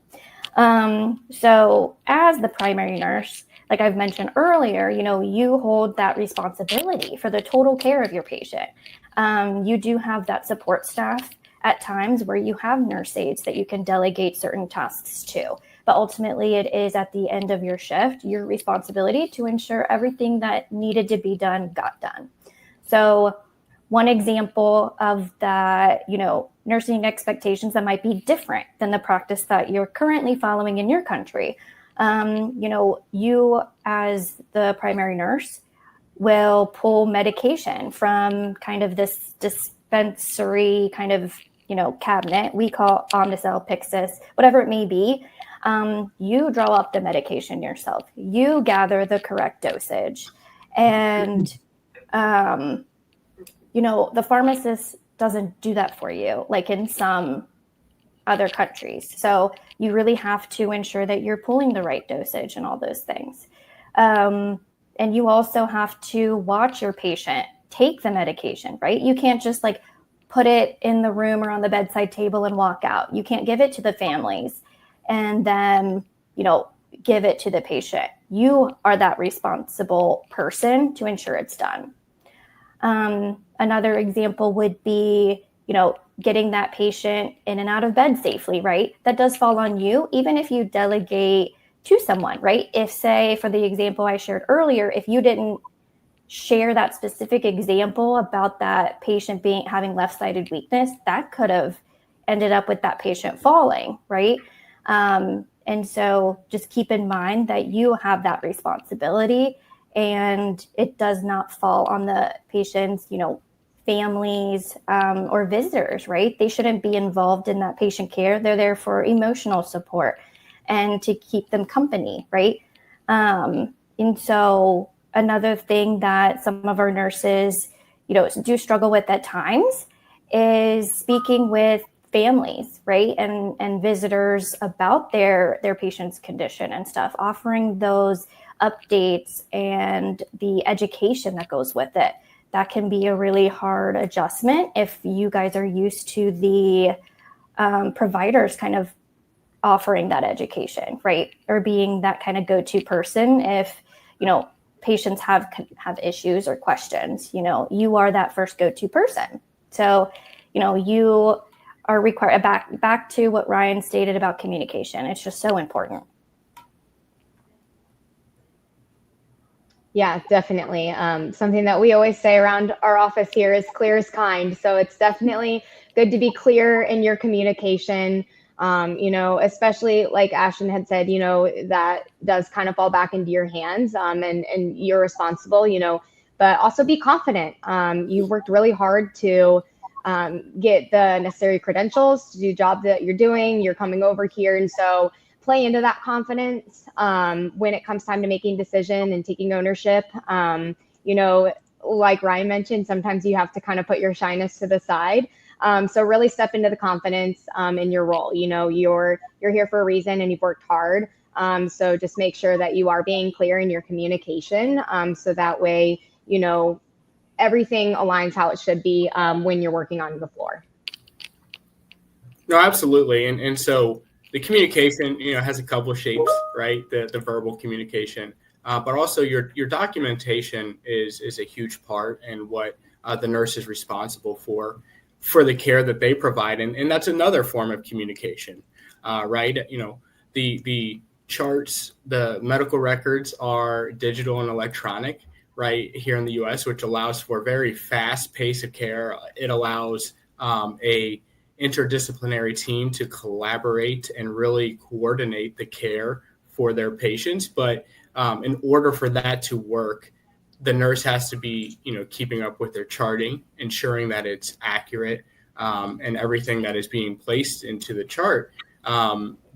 So as the primary nurse, like I've mentioned earlier, you hold that responsibility for the total care of your patient. You do have that support staff at times where you have nurse aides that you can delegate certain tasks to. But ultimately, it is at the end of your shift, your responsibility to ensure everything that needed to be done got done. So one example of that, nursing expectations that might be different than the practice that you're currently following in your country. You as the primary nurse will pull medication from kind of this dispensary kind of, cabinet. We call Omnicell, Pyxis, whatever it may be. You draw up the medication yourself. You gather the correct dosage. And, the pharmacist doesn't do that for you, like in some other countries. So you really have to ensure that you're pulling the right dosage and all those things. And you also have to watch your patient take the medication, right? You can't just like put it in the room or on the bedside table and walk out. You can't give it to the families and then, give it to the patient. You are that responsible person to ensure it's done. Another example would be, getting that patient in and out of bed safely, right? That does fall on you, even if you delegate to someone, right? If, say, for the example I shared earlier, if you didn't share that specific example about that patient having left-sided weakness, that could have ended up with that patient falling, right? And so just keep in mind that you have that responsibility, and it does not fall on the patient's, families or visitors, right? They shouldn't be involved in that patient care. They're there for emotional support and to keep them company, right? And so another thing that some of our nurses, do struggle with at times is speaking with families, right? And visitors about their patient's condition and stuff, offering those updates and the education that goes with it. That can be a really hard adjustment if you guys are used to the providers kind of offering that education, right? Or being that kind of go-to person if, patients have issues or questions, you are that first go-to person. So, you are required, back to what Ryan stated about communication. It's just so important. Yeah, definitely. Something that we always say around our office here is clear is kind. So it's definitely good to be clear in your communication. Especially like Ashton had said, that does kind of fall back into your hands, and you're responsible, but also be confident. You worked really hard to get the necessary credentials to do the job that you're doing. You're coming over here. And so play into that confidence when it comes time to making decision and taking ownership. Like Ryan mentioned, sometimes you have to kind of put your shyness to the side. So really step into the confidence in your role. You're here for a reason and you've worked hard. So just make sure that you are being clear in your communication. So that way, everything aligns how it should be when you're working on the floor. No, absolutely. And so the communication, has a couple of shapes, right? The verbal communication, but also your documentation is a huge part and what the nurse is responsible for the care that they provide. And that's another form of communication, right? The charts, the medical records are digital and electronic, right, here in the U.S., which allows for a very fast pace of care. It allows a interdisciplinary team to collaborate and really coordinate the care for their patients. But in order for that to work, the nurse has to be, keeping up with their charting, ensuring that it's accurate, and everything that is being placed into the chart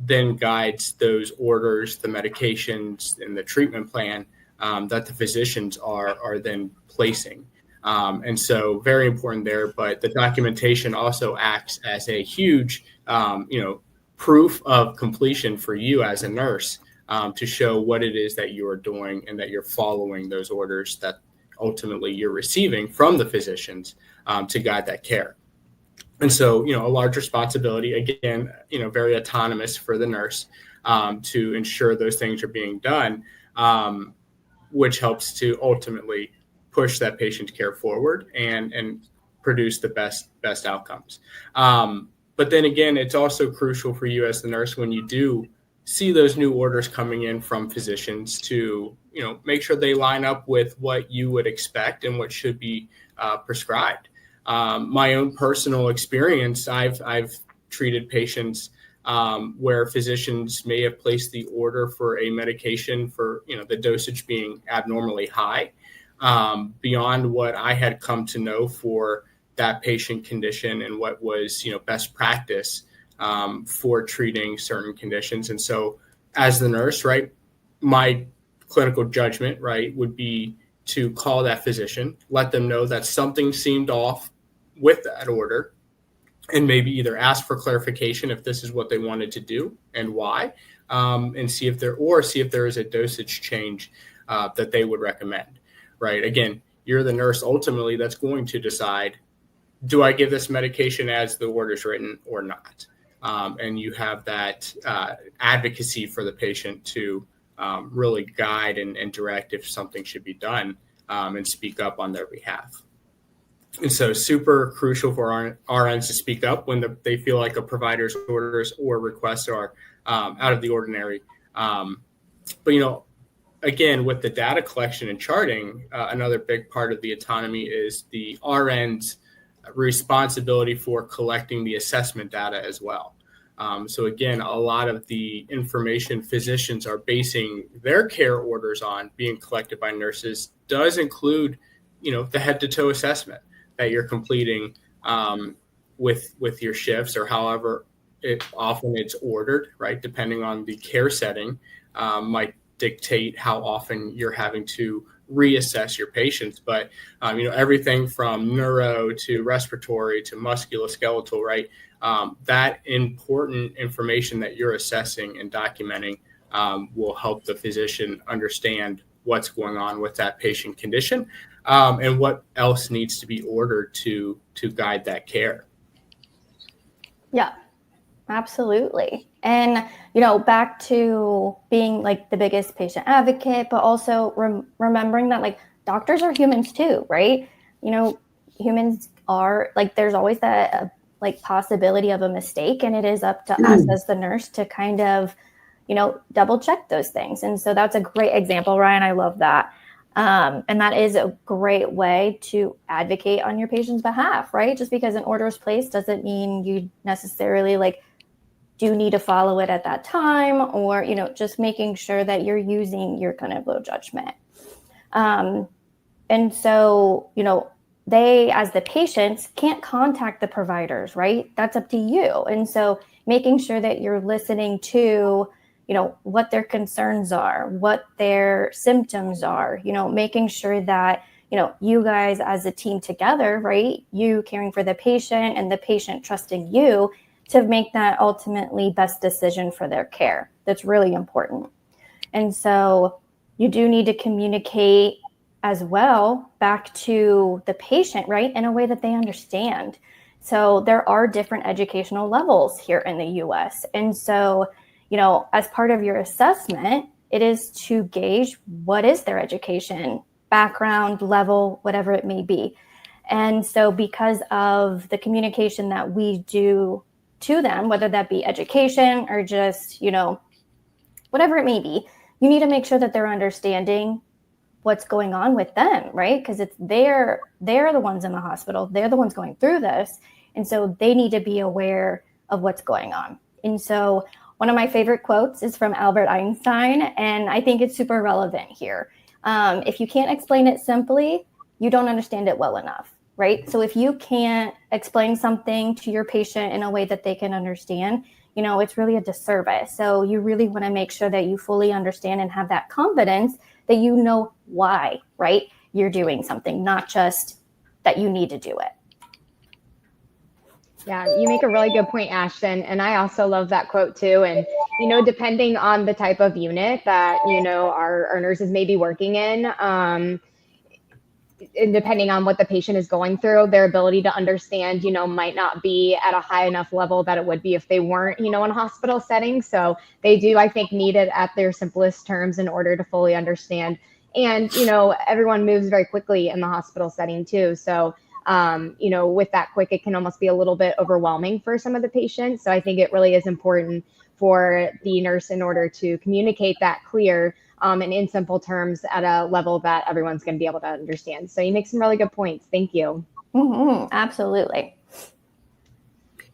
then guides those orders, the medications, and the treatment plan that the physicians are then placing. And so very important there, but the documentation also acts as a huge, proof of completion for you as a nurse, to show what it is that you are doing and that you're following those orders that ultimately you're receiving from the physicians to guide that care. And so, a large responsibility, again, very autonomous for the nurse to ensure those things are being done, which helps to ultimately push that patient care forward and produce the best outcomes. But then again, it's also crucial for you as the nurse when you do see those new orders coming in from physicians to, make sure they line up with what you would expect and what should be prescribed. My own personal experience, I've treated patients where physicians may have placed the order for a medication for, the dosage being abnormally high, beyond what I had come to know for that patient condition and what was, best practice for treating certain conditions. And so as the nurse, right, my clinical judgment, right, would be to call that physician, let them know that something seemed off with that order, and maybe either ask for clarification if this is what they wanted to do and why, and see if there is a dosage change that they would recommend, right? Again, you're the nurse ultimately that's going to decide, do I give this medication as the order's written or not? And you have that advocacy for the patient to really guide and direct if something should be done and speak up on their behalf. And so super crucial for RNs to speak up when they feel like a provider's orders or requests are out of the ordinary. But, again, with the data collection and charting, another big part of the autonomy is the RN's responsibility for collecting the assessment data as well. So again, a lot of the information physicians are basing their care orders on being collected by nurses does include, the head-to-toe assessment that you're completing with your shifts, or however often it's ordered, right? Depending on the care setting, might dictate how often you're having to reassess your patients. But everything from neuro to respiratory to musculoskeletal, right? That important information that you're assessing and documenting will help the physician understand what's going on with that patient condition and what else needs to be ordered to guide that care. Yeah, absolutely. And, back to being like the biggest patient advocate, but also remembering that like doctors are humans too, right? Humans are like, there's always that like possibility of a mistake, and it is up to us as the nurse to kind of, double check those things. And so that's a great example, Ryan. I love that. And that is a great way to advocate on your patient's behalf, right? Just because an order is placed doesn't mean you necessarily like do need to follow it at that time, or, just making sure that you're using your clinical judgment. And so, they, as the patients, can't contact the providers, right? That's up to you. And so making sure that you're listening to, what their concerns are, what their symptoms are, making sure that, you guys as a team together, right? You caring for the patient and the patient trusting you to make that ultimately best decision for their care. That's really important. And so you do need to communicate as well back to the patient, right? In a way that they understand. So there are different educational levels here in the US. And so, as part of your assessment, it is to gauge what is their education, background, level, whatever it may be. And so because of the communication that we do to them, whether that be education or just, whatever it may be, you need to make sure that they're understanding what's going on with them, right? Because they're the ones in the hospital. They're the ones going through this. And so they need to be aware of what's going on. And so one of my favorite quotes is from Albert Einstein, and I think it's super relevant here. If you can't explain it simply, you don't understand it well enough, right? So if you can't explain something to your patient in a way that they can understand, it's really a disservice. So you really want to make sure that you fully understand and have that confidence that you know why, right? You're doing something, not just that you need to do it. Yeah, you make a really good point, Ashton. And I also love that quote too. And, depending on the type of unit that, our nurses may be working in, and depending on what the patient is going through, their ability to understand, might not be at a high enough level that it would be if they weren't, in a hospital setting. So they do, I think, need it at their simplest terms in order to fully understand. And, everyone moves very quickly in the hospital setting too. So, with that quick, it can almost be a little bit overwhelming for some of the patients. So I think it really is important for the nurse in order to communicate that clear and in simple terms at a level that everyone's going to be able to understand. So you make some really good points. Thank you. Absolutely.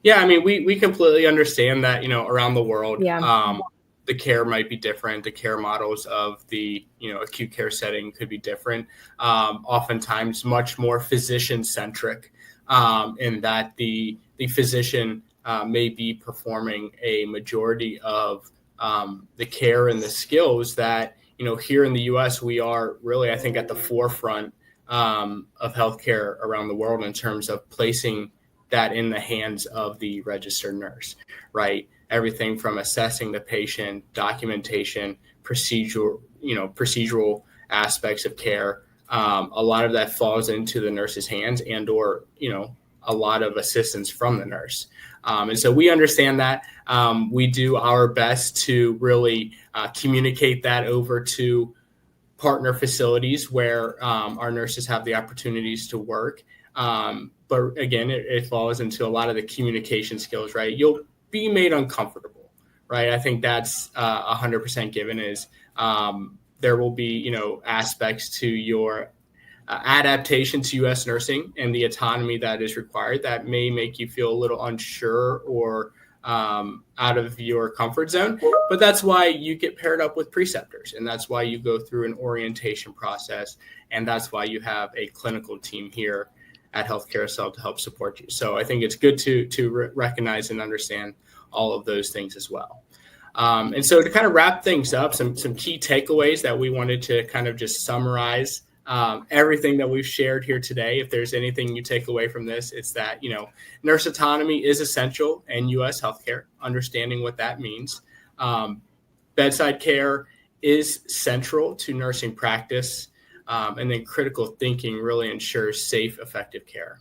Yeah, I mean, we completely understand that, around the world, Yeah. the care might be different. The care models of the, acute care setting could be different. Oftentimes much more physician-centric, in that the physician may be performing a majority of the care and the skills that, here in the U.S., we are really, I think, at the forefront of healthcare around the world in terms of placing that in the hands of the registered nurse, right? Everything from assessing the patient, documentation, procedural aspects of care. A lot of that falls into the nurse's hands or a lot of assistance from the nurse. And so we understand that. We do our best to really communicate that over to partner facilities where our nurses have the opportunities to work. But again, it falls into a lot of the communication skills, right? You'll be made uncomfortable, right? I think that's 100% given is there will be, aspects to your adaptation to U.S. nursing and the autonomy that is required that may make you feel a little unsure or out of your comfort zone. But that's why you get paired up with preceptors, and that's why you go through an orientation process, and that's why you have a clinical team here at Healthcare Cell to help support you. So I think it's good to recognize and understand all of those things as well. And so to kind of wrap things up, some key takeaways that we wanted to kind of just summarize everything that we've shared here today. If there's anything you take away from this, it's that, nurse autonomy is essential in U.S. healthcare, understanding what that means. Bedside care is central to nursing practice. And then critical thinking really ensures safe, effective care.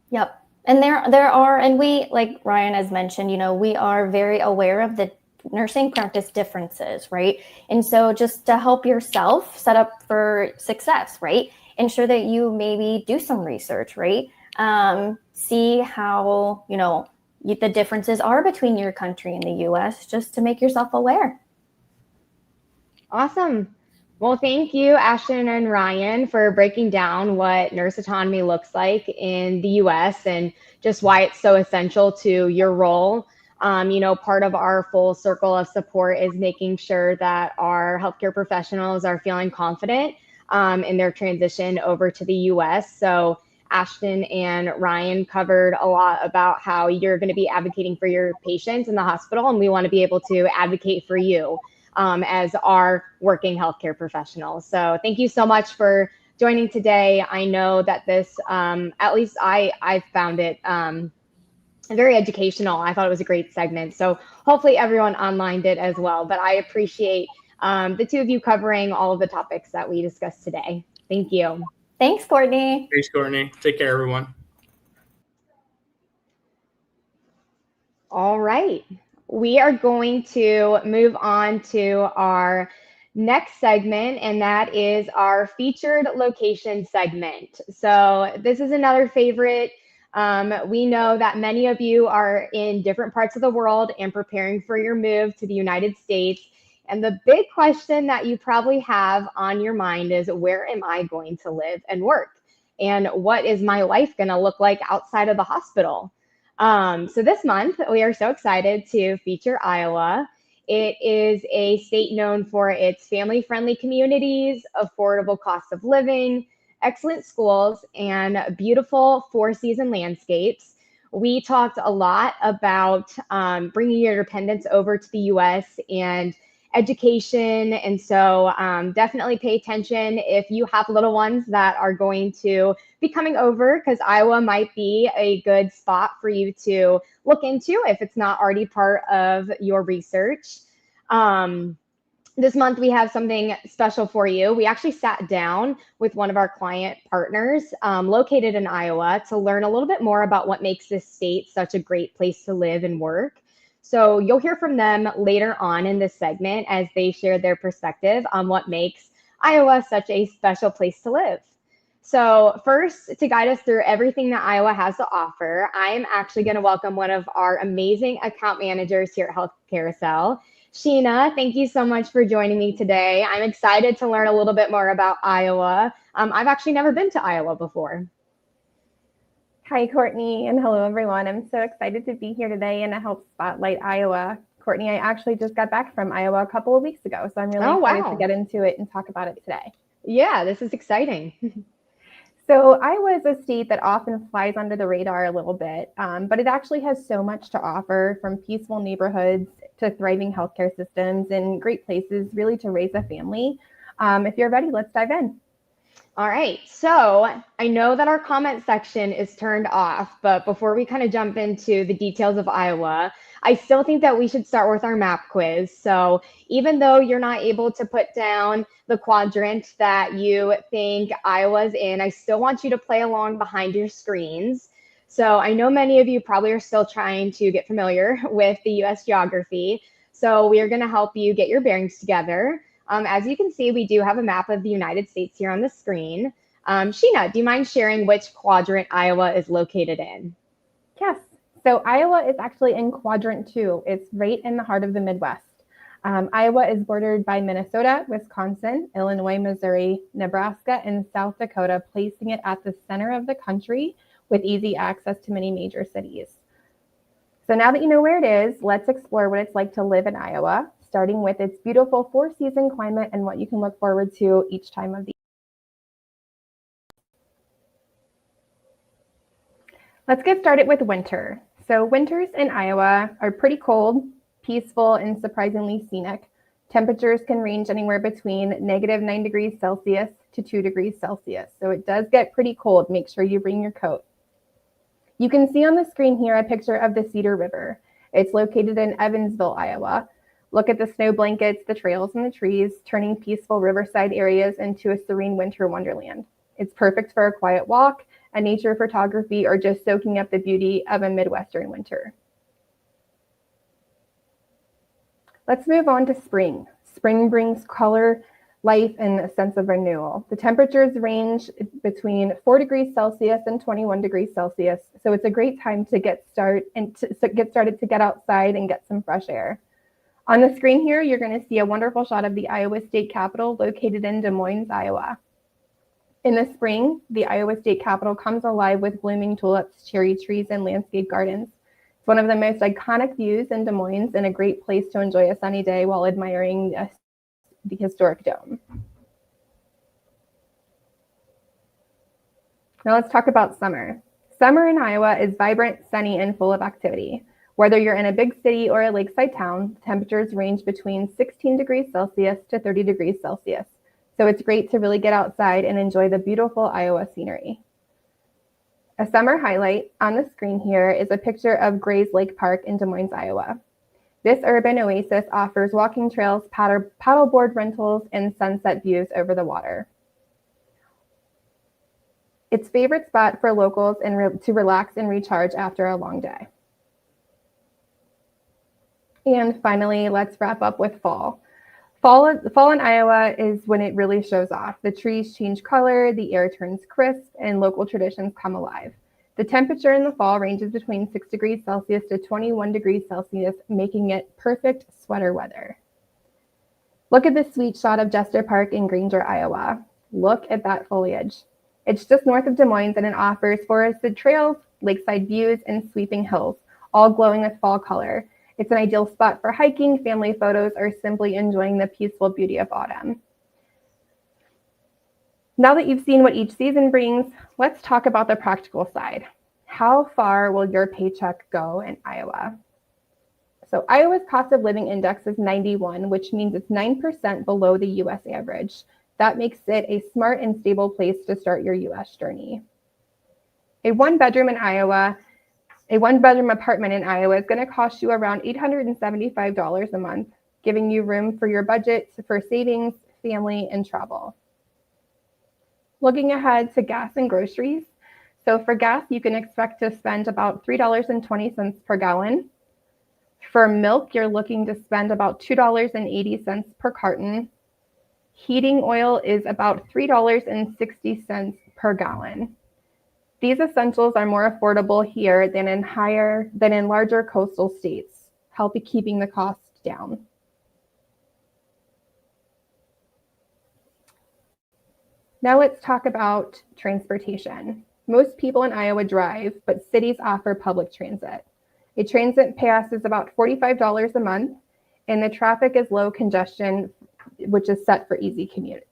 Yep. And there are, and we, like Ryan has mentioned, we are very aware of the nursing practice differences, right? And so just to help yourself set up for success, right? Ensure that you maybe do some research, right? See how, the differences are between your country and the US, just to make yourself aware. Awesome. Well, thank you, Ashton and Ryan, for breaking down what nurse autonomy looks like in the U.S. and just why it's so essential to your role. Part of our full circle of support is making sure that our healthcare professionals are feeling confident in their transition over to the U.S. So Ashton and Ryan covered a lot about how you're going to be advocating for your patients in the hospital, and we want to be able to advocate for you as our working healthcare professionals. So thank you so much for joining today. I know that this, at least I found it very educational. I thought it was a great segment. So hopefully everyone online did as well. But I appreciate the two of you covering all of the topics that we discussed today. Thank you. Thanks, Courtney. Thanks, Courtney. Take care, everyone. All right. We are going to move on to our next segment, and that is our featured location segment. So this is another favorite. We know that many of you are in different parts of the world and preparing for your move to the United States. And the big question that you probably have on your mind is, where am I going to live and work? And what is my life going to look like outside of the hospital? So this month, we are so excited to feature Iowa. It is a state known for its family-friendly communities, affordable cost of living, excellent schools, and beautiful four-season landscapes. We talked a lot about bringing your dependents over to the U.S. and education. And so definitely pay attention if you have little ones that are going to be coming over, because Iowa might be a good spot for you to look into if it's not already part of your research. This month we have something special for you. We actually sat down with one of our client partners located in Iowa to learn a little bit more about what makes this state such a great place to live and work. So you'll hear from them later on in this segment as they share their perspective on what makes Iowa such a special place to live. So first, to guide us through everything that Iowa has to offer, I am actually going to welcome one of our amazing account managers here at Health Carousel. Sheena, thank you so much for joining me today. I'm excited to learn a little bit more about Iowa. I've actually never been to Iowa before. Hi, Courtney, and hello, everyone. I'm so excited to be here today and to help spotlight Iowa. Courtney, I actually just got back from Iowa a couple of weeks ago, so I'm really excited to get into it and talk about it today. Yeah, this is exciting. So Iowa is a state that often flies under the radar a little bit, but it actually has so much to offer, from peaceful neighborhoods to thriving healthcare systems and great places really to raise a family. If you're ready, let's dive in. All right, so I know that our comment section is turned off, but before we kind of jump into the details of Iowa, I still think that we should start with our map quiz. So even though you're not able to put down the quadrant that you think Iowa's in, I still want you to play along behind your screens. So I know many of you probably are still trying to get familiar with the U.S. geography. So we are going to help you get your bearings together. As you can see, we do have a map of the United States here on the screen. Sheena, do you mind sharing which quadrant Iowa is located in? Yes. So Iowa is actually in quadrant 2. It's right in the heart of the Midwest. Iowa is bordered by Minnesota, Wisconsin, Illinois, Missouri, Nebraska, and South Dakota, placing it at the center of the country with easy access to many major cities. So now that you know where it is, let's explore what it's like to live in Iowa, starting with its beautiful 4-season climate and what you can look forward to each time of the year. Let's get started with winter. So winters in Iowa are pretty cold, peaceful, and surprisingly scenic. Temperatures can range anywhere between -9 degrees Celsius to 2 degrees Celsius. So it does get pretty cold. Make sure you bring your coat. You can see on the screen here a picture of the Cedar River. It's located in Evansville, Iowa. Look at the snow blankets, the trails, and the trees, turning peaceful riverside areas into a serene winter wonderland. It's perfect for a quiet walk, a nature photography, or just soaking up the beauty of a Midwestern winter. Let's move on to spring. Spring brings color, life, and a sense of renewal. The temperatures range between 4 degrees Celsius and 21 degrees Celsius, so it's a great time to get started to get outside and get some fresh air. On the screen here, you're going to see a wonderful shot of the Iowa State Capitol located in Des Moines, Iowa. In the spring, the Iowa State Capitol comes alive with blooming tulips, cherry trees, and landscape gardens. It's one of the most iconic views in Des Moines and a great place to enjoy a sunny day while admiring the historic dome. Now let's talk about summer. Summer in Iowa is vibrant, sunny, and full of activity. Whether you're in a big city or a lakeside town, temperatures range between 16 degrees Celsius to 30 degrees Celsius. So it's great to really get outside and enjoy the beautiful Iowa scenery. A summer highlight on the screen here is a picture of Gray's Lake Park in Des Moines, Iowa. This urban oasis offers walking trails, paddleboard rentals, and sunset views over the water. It's a favorite spot for locals to relax and recharge after a long day. And finally, let's wrap up with fall. Fall in Iowa is when it really shows off. The trees change color, the air turns crisp, and local traditions come alive. The temperature in the fall ranges between 6 degrees Celsius to 21 degrees Celsius, making it perfect sweater weather. Look at this sweet shot of Jester Park in Granger, Iowa. Look at that foliage. It's just north of Des Moines, and it offers forested trails, lakeside views, and sweeping hills, all glowing with fall color. It's an ideal spot for hiking, family photos, or simply enjoying the peaceful beauty of autumn. Now that you've seen what each season brings, let's talk about the practical side. How far will your paycheck go in Iowa? So Iowa's cost of living index is 91, which means it's 9% below the US average. That makes it a smart and stable place to start your US journey. A one-bedroom apartment in Iowa is going to cost you around $875 a month, giving you room for your budget for savings, family, and travel. Looking ahead to gas and groceries. So for gas, you can expect to spend about $3.20 per gallon. For milk, you're looking to spend about $2.80 per carton. Heating oil is about $3.60 per gallon. These essentials are more affordable here than in larger coastal states, helping keeping the cost down. Now let's talk about transportation. Most people in Iowa drive, but cities offer public transit. A transit pass is about $45 a month, and the traffic is low congestion, which is set for easy commutes.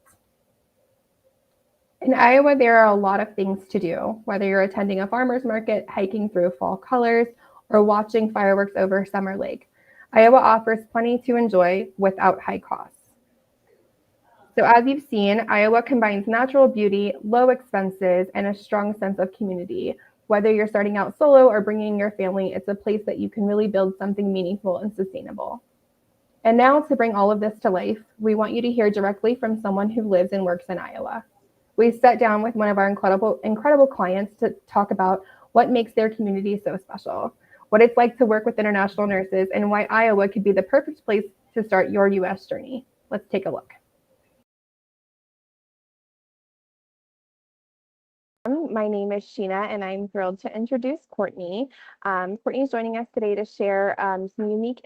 In Iowa, there are a lot of things to do, whether you're attending a farmer's market, hiking through fall colors, or watching fireworks over Summer Lake. Iowa offers plenty to enjoy without high costs. So as you've seen, Iowa combines natural beauty, low expenses, and a strong sense of community. Whether you're starting out solo or bringing your family, it's a place that you can really build something meaningful and sustainable. And now to bring all of this to life, we want you to hear directly from someone who lives and works in Iowa. We sat down with one of our incredible clients to talk about what makes their community so special, what it's like to work with international nurses, and why Iowa could be the perfect place to start your US journey. Let's take a look. My name is Sheena, and I'm thrilled to introduce Courtney. Courtney is joining us today to share some unique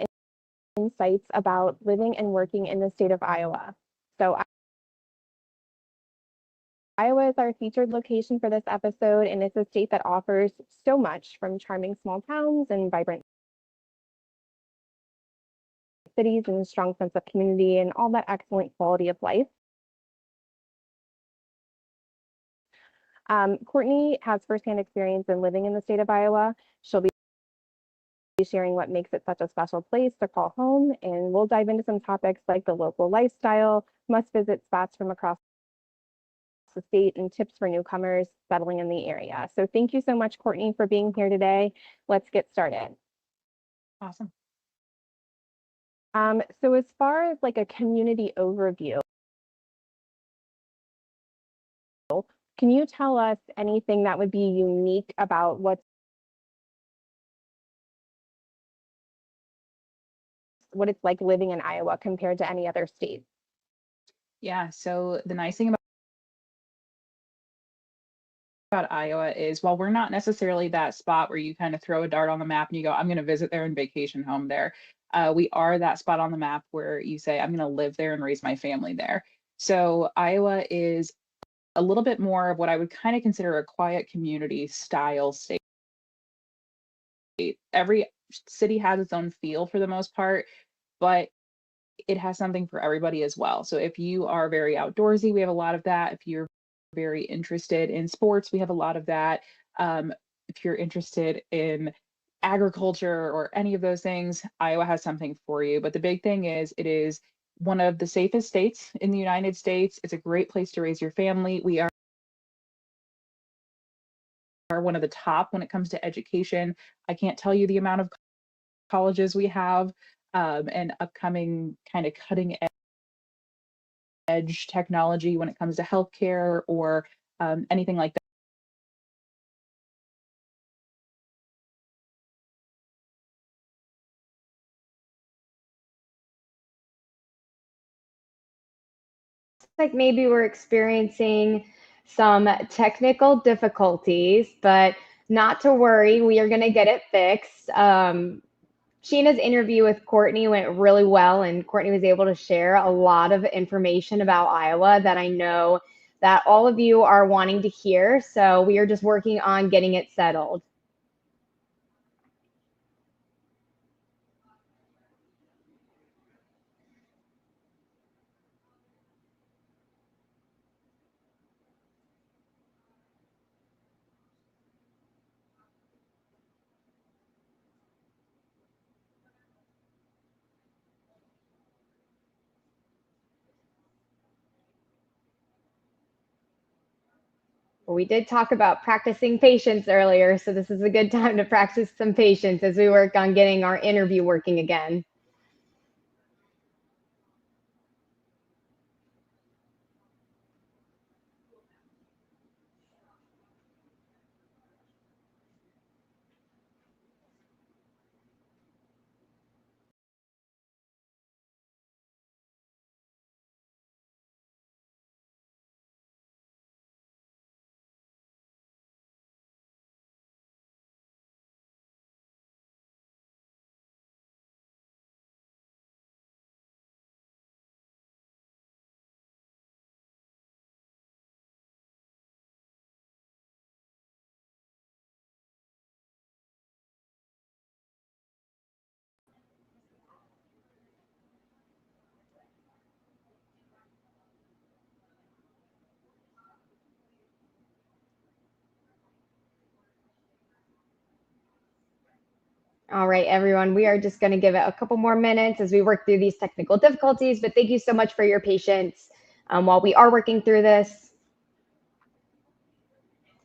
insights about living and working in the state of Iowa. So Iowa is our featured location for this episode, and it's a state that offers so much, from charming small towns and vibrant cities and a strong sense of community and all that excellent quality of life. Courtney has firsthand experience in living in the state of Iowa. She'll be sharing what makes it such a special place to call home, and we'll dive into some topics like the local lifestyle, must-visit spots from across the state, and tips for newcomers settling in the area. So thank you so much, Courtney, for being here today. Let's get started. Awesome. So as far as like a community overview, can you tell us anything that would be unique about what it's like living in Iowa compared to any other state? Yeah, so the nice thing about Iowa is, while we're not necessarily that spot where you kind of throw a dart on the map and you go, I'm going to visit there and vacation home there. We are that spot on the map where you say, I'm going to live there and raise my family there. So Iowa is a little bit more of what I would kind of consider a quiet community style state. Every city has its own feel for the most part, but it has something for everybody as well. So if you are very outdoorsy, we have a lot of that. If you're very interested in sports, we have a lot of that. If you're interested in agriculture or any of those things, Iowa has something for you. But the big thing is, it is one of the safest states in the United States. It's a great place to raise your family. We are one of the top when it comes to education. I can't tell you the amount of colleges we have, and upcoming kind of cutting edge technology when it comes to healthcare or anything like that. Like maybe we're experiencing some technical difficulties, but not to worry, we are going to get it fixed. Sheena's interview with Courtney went really well, and Courtney was able to share a lot of information about Iowa that I know that all of you are wanting to hear. So we are just working on getting it settled. Well, we did talk about practicing patience earlier, so this is a good time to practice some patience as we work on getting our interview working again. All right, everyone, we are just going to give it a couple more minutes as we work through these technical difficulties, but thank you so much for your patience while we are working through this.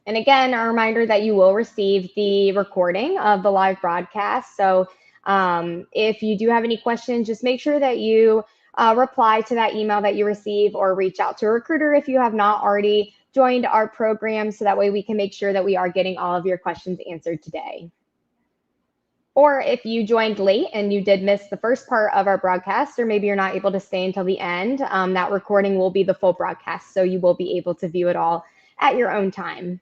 And again, a reminder that you will receive the recording of the live broadcast. So if you do have any questions, just make sure that you reply to that email that you receive or reach out to a recruiter if you have not already joined our program, so that way we can make sure that we are getting all of your questions answered today. Or if you joined late and you did miss the first part of our broadcast, or maybe you're not able to stay until the end, that recording will be the full broadcast, so you will be able to view it all at your own time.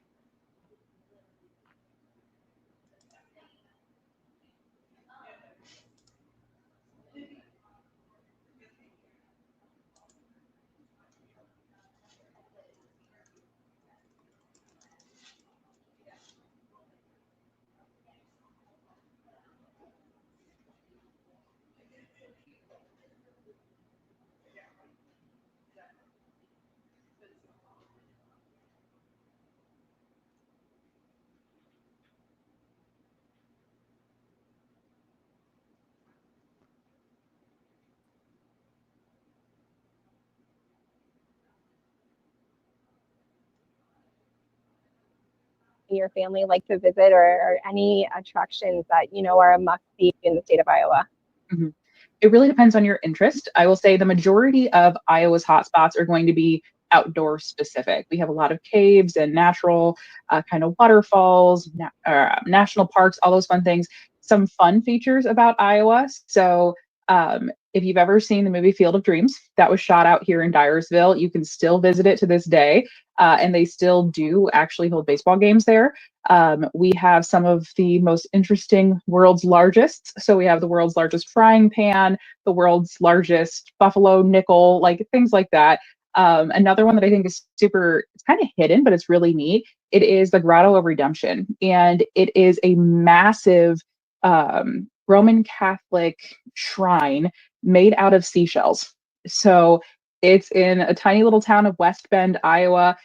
Your family like to visit, or any attractions that are a must-see in the state of Iowa? Mm-hmm. It really depends on your interest. I will say the majority of Iowa's hotspots are going to be outdoor specific. We have a lot of caves and natural kind of waterfalls, national parks, all those fun things. Some fun features about Iowa. So if you've ever seen the movie Field of Dreams, that was shot out here in Dyersville. You can still visit it to this day, and they still do actually hold baseball games there. We have some of the most interesting world's largest. So we have the world's largest frying pan, the world's largest buffalo nickel, like things like that. Another one that I think is it's kind of hidden, but it's really neat. It is the Grotto of Redemption. And it is a massive Roman Catholic shrine made out of seashells. So it's in a tiny little town of West Bend, Iowa.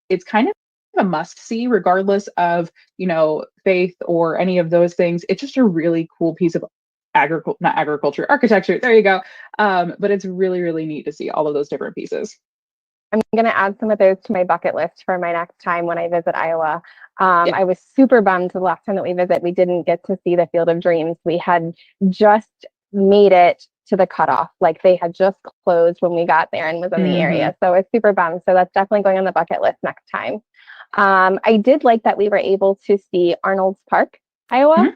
It's kind of a must see, regardless of faith or any of those things. It's just a really cool piece of architecture. There you go. But it's really, really neat to see all of those different pieces. I'm going to add some of those to my bucket list for my next time when I visit Iowa. I was super bummed the last time that we visited, we didn't get to see the Field of Dreams. We had just made it to the cutoff. Like, they had just closed when we got there and was in the area. So it's super bummed. So that's definitely going on the bucket list next time. I did like that we were able to see Arnold's Park, Iowa. Mm-hmm.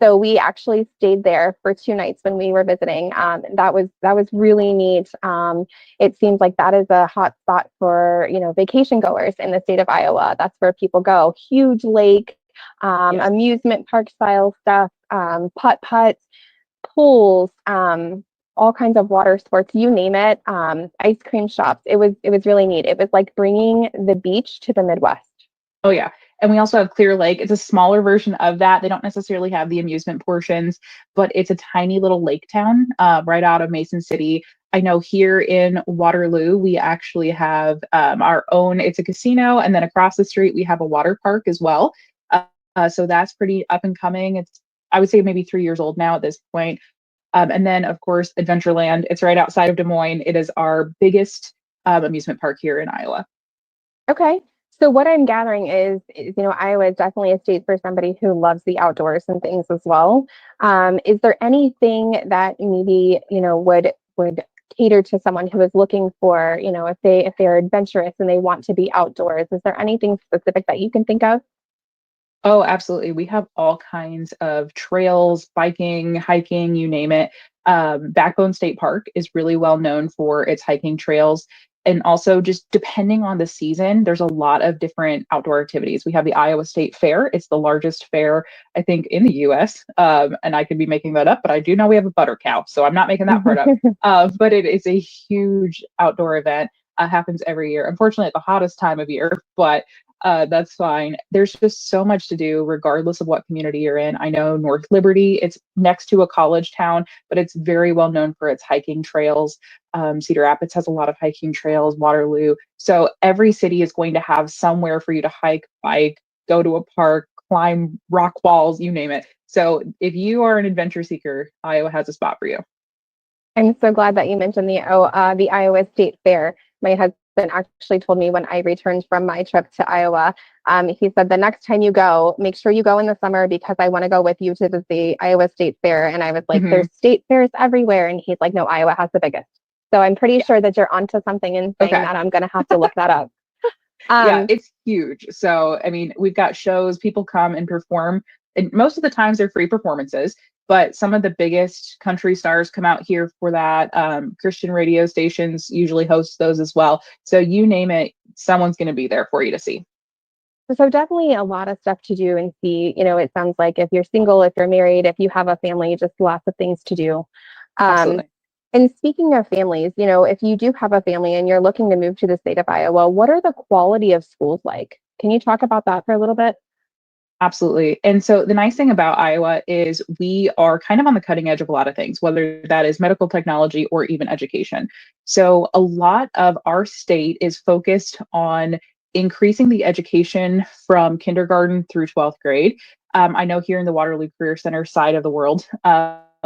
So we actually stayed there for 2 nights when we were visiting. That was really neat. It seems like that is a hot spot for vacation goers in the state of Iowa. That's where people go. Huge lake, yes. Amusement park style stuff, putt-putts, pools, all kinds of water sports, you name it. Ice cream shops. It was really neat. It was like bringing the beach to the Midwest. Oh yeah. And we also have Clear Lake. It's a smaller version of that. They don't necessarily have the amusement portions, but it's a tiny little lake town right out of Mason City. I know here in Waterloo, we actually have our own, it's a casino. And then across the street, we have a water park as well. So that's pretty up and coming. It's, I would say, maybe 3 years old now at this point. And then, of course, Adventureland. It's right outside of Des Moines. It is our biggest amusement park here in Iowa. Okay. So what I'm gathering is, Iowa is definitely a state for somebody who loves the outdoors and things as well. Is there anything that maybe, would cater to someone who is looking for, if they're adventurous and they want to be outdoors? Is there anything specific that you can think of? Oh, absolutely. We have all kinds of trails, biking, hiking, you name it. Backbone State Park is really well known for its hiking trails. And also, just depending on the season, there's a lot of different outdoor activities. We have the Iowa State Fair. It's the largest fair, I think, in the US. And I could be making that up, but I do know we have a butter cow. So I'm not making that part up. But it is a huge outdoor event. Happens every year. Unfortunately, at the hottest time of year, but that's fine. There's just so much to do, regardless of what community you're in. I know North Liberty, it's next to a college town, but it's very well known for its hiking trails. Cedar Rapids has a lot of hiking trails, Waterloo. So every city is going to have somewhere for you to hike, bike, go to a park, climb rock walls, you name it. So if you are an adventure seeker, Iowa has a spot for you. I'm so glad that you mentioned the Iowa State Fair. My husband actually told me when I returned from my trip to Iowa, he said the next time you go, make sure you go in the summer because I want to go with you to the Iowa State Fair. And I was like, there's state fairs everywhere. And he's like, no, Iowa has the biggest. So I'm pretty sure that you're onto something in saying that. I'm going to have to look that up. Yeah, it's huge. So, I mean, we've got shows, people come and perform, and most of the times they're free performances, but some of the biggest country stars come out here for that. Christian radio stations usually host those as well. So you name it, someone's going to be there for you to see. So definitely a lot of stuff to do and see. It sounds like if you're single, if you're married, if you have a family, just lots of things to do. Absolutely. And speaking of families, if you do have a family and you're looking to move to the state of Iowa, what are the quality of schools like? Can you talk about that for a little bit? Absolutely. And so the nice thing about Iowa is we are kind of on the cutting edge of a lot of things, whether that is medical technology or even education. So a lot of our state is focused on increasing the education from kindergarten through 12th grade. I know here in the Waterloo Career Center side of the world,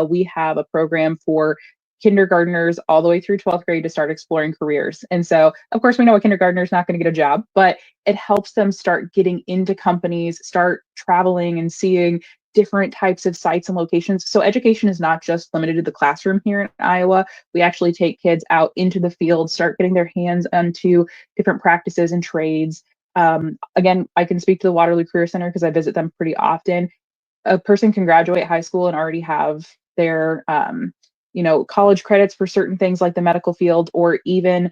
we have a program for kindergartners all the way through 12th grade to start exploring careers. And so, of course, we know a kindergartner is not going to get a job, but it helps them start getting into companies, start traveling and seeing different types of sites and locations. So education is not just limited to the classroom here in Iowa. We actually take kids out into the field, start getting their hands onto different practices and trades. Again, I can speak to the Waterloo Career Center because I visit them pretty often. A person can graduate high school and already have their college credits for certain things like the medical field, or even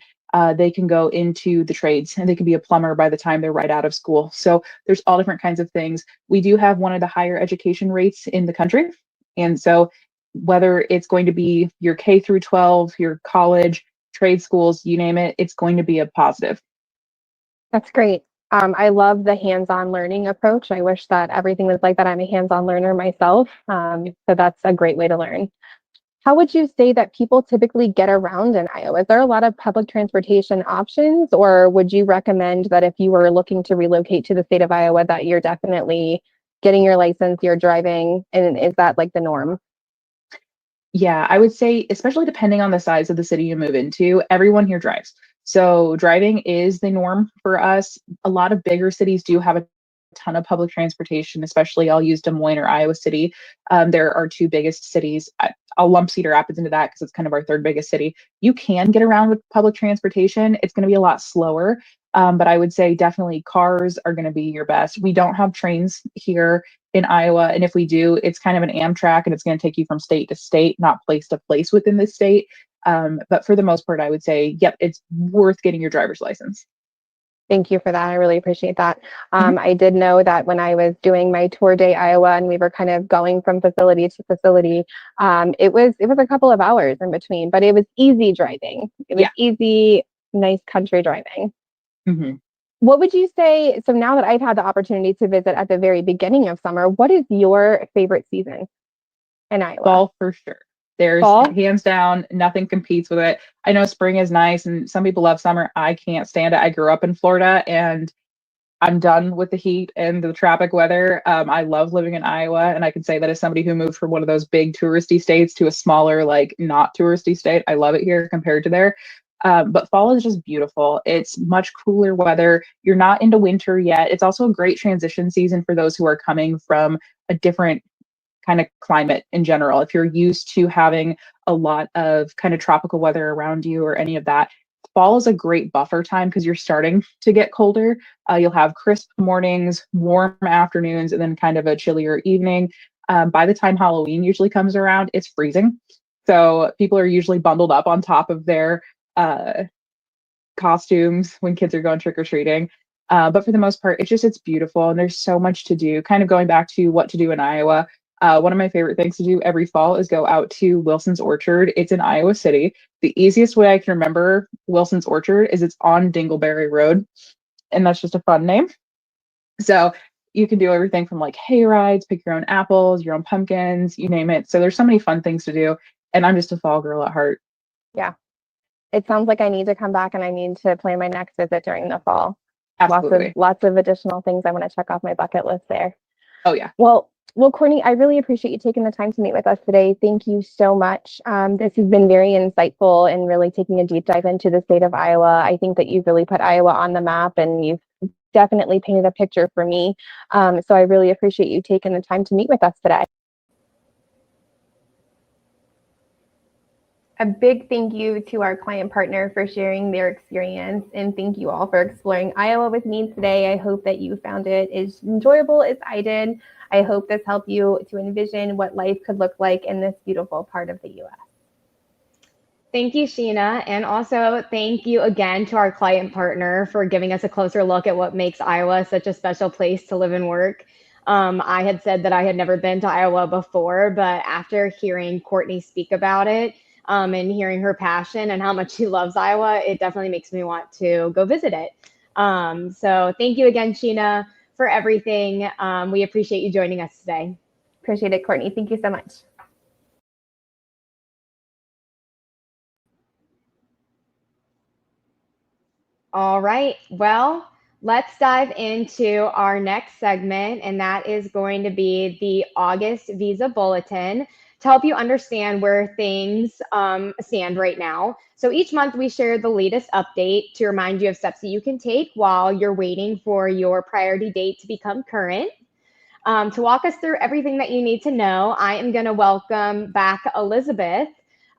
they can go into the trades and they can be a plumber by the time they're right out of school. So there's all different kinds of things. We do have one of the higher education rates in the country. And so whether it's going to be your K through 12, your college, trade schools, you name it, it's going to be a positive. That's great. I love the hands-on learning approach. I wish that everything was like that. I'm a hands-on learner myself. So that's a great way to learn. How would you say that people typically get around in Iowa? Is there a lot of public transportation options, or would you recommend that if you were looking to relocate to the state of Iowa, that you're definitely getting your license, you're driving, and is that like the norm? Yeah, I would say, especially depending on the size of the city you move into, everyone here drives. So driving is the norm for us. A lot of bigger cities do have a ton of public transportation, especially I'll use Des Moines or Iowa City. They're our two biggest cities. I'll lump Cedar Rapids into that because it's kind of our third biggest city. You can get around with public transportation. It's going to be a lot slower, but I would say definitely cars are going to be your best. We don't have trains here in Iowa, and if we do, it's kind of an Amtrak, and it's going to take you from state to state, not place to place within the state. But for the most part, I would say, yep, it's worth getting your driver's license. Thank you for that. I really appreciate that. I did know that when I was doing my tour day Iowa and we were kind of going from facility to facility, it was a couple of hours in between, but it was easy driving. It was easy, nice country driving. Mm-hmm. What would you say? So now that I've had the opportunity to visit at the very beginning of summer, what is your favorite season in Iowa? Fall for sure. There's hands down, nothing competes with it. I know spring is nice and some people love summer. I can't stand it. I grew up in Florida and I'm done with the heat and the tropic weather. I love living in Iowa, and I can say that as somebody who moved from one of those big touristy states to a smaller, like not touristy state. I love it here compared to there. But fall is just beautiful. It's much cooler weather. You're not into winter yet. It's also a great transition season for those who are coming from a different kind of climate in general. If you're used to having a lot of kind of tropical weather around you or any of that, fall is a great buffer time because you're starting to get colder. You'll have crisp mornings, warm afternoons, and then kind of a chillier evening. By the time Halloween usually comes around, it's freezing. So people are usually bundled up on top of their costumes when kids are going trick-or-treating. But for the most part, it's beautiful and there's so much to do. Kind of going back to what to do in Iowa, one of my favorite things to do every fall is go out to Wilson's Orchard. It's in Iowa City. The easiest way I can remember Wilson's Orchard is it's on Dingleberry Road, and that's just a fun name. So you can do everything from like hay rides, pick your own apples, your own pumpkins, you name it. So there's so many fun things to do. And I'm just a fall girl at heart. Yeah. It sounds like I need to come back and I need to plan my next visit during the fall. Absolutely. Lots of additional things I want to check off my bucket list there. Oh yeah. Well, Courtney, I really appreciate you taking the time to meet with us today. Thank you so much. This has been very insightful and really taking a deep dive into the state of Iowa. I think that you've really put Iowa on the map and you've definitely painted a picture for me. So I really appreciate you taking the time to meet with us today. A big thank you to our client partner for sharing their experience, and thank you all for exploring Iowa with me today. I hope that you found it as enjoyable as I did. I hope this helped you to envision what life could look like in this beautiful part of the U.S. Thank you, Sheena. And also thank you again to our client partner for giving us a closer look at what makes Iowa such a special place to live and work. I had said that I had never been to Iowa before, but after hearing Courtney speak about it, and hearing her passion and how much she loves Iowa, it definitely makes me want to go visit it. So thank you again, Sheena, for everything. We appreciate you joining us today. Appreciate it, Courtney. Thank you so much. All right. Well, let's dive into our next segment, and that is going to be the August Visa Bulletin to help you understand where things stand right now. So each month we share the latest update to remind you of steps that you can take while you're waiting for your priority date to become current. To walk us through everything that you need to know, I am going to welcome back Elizabeth.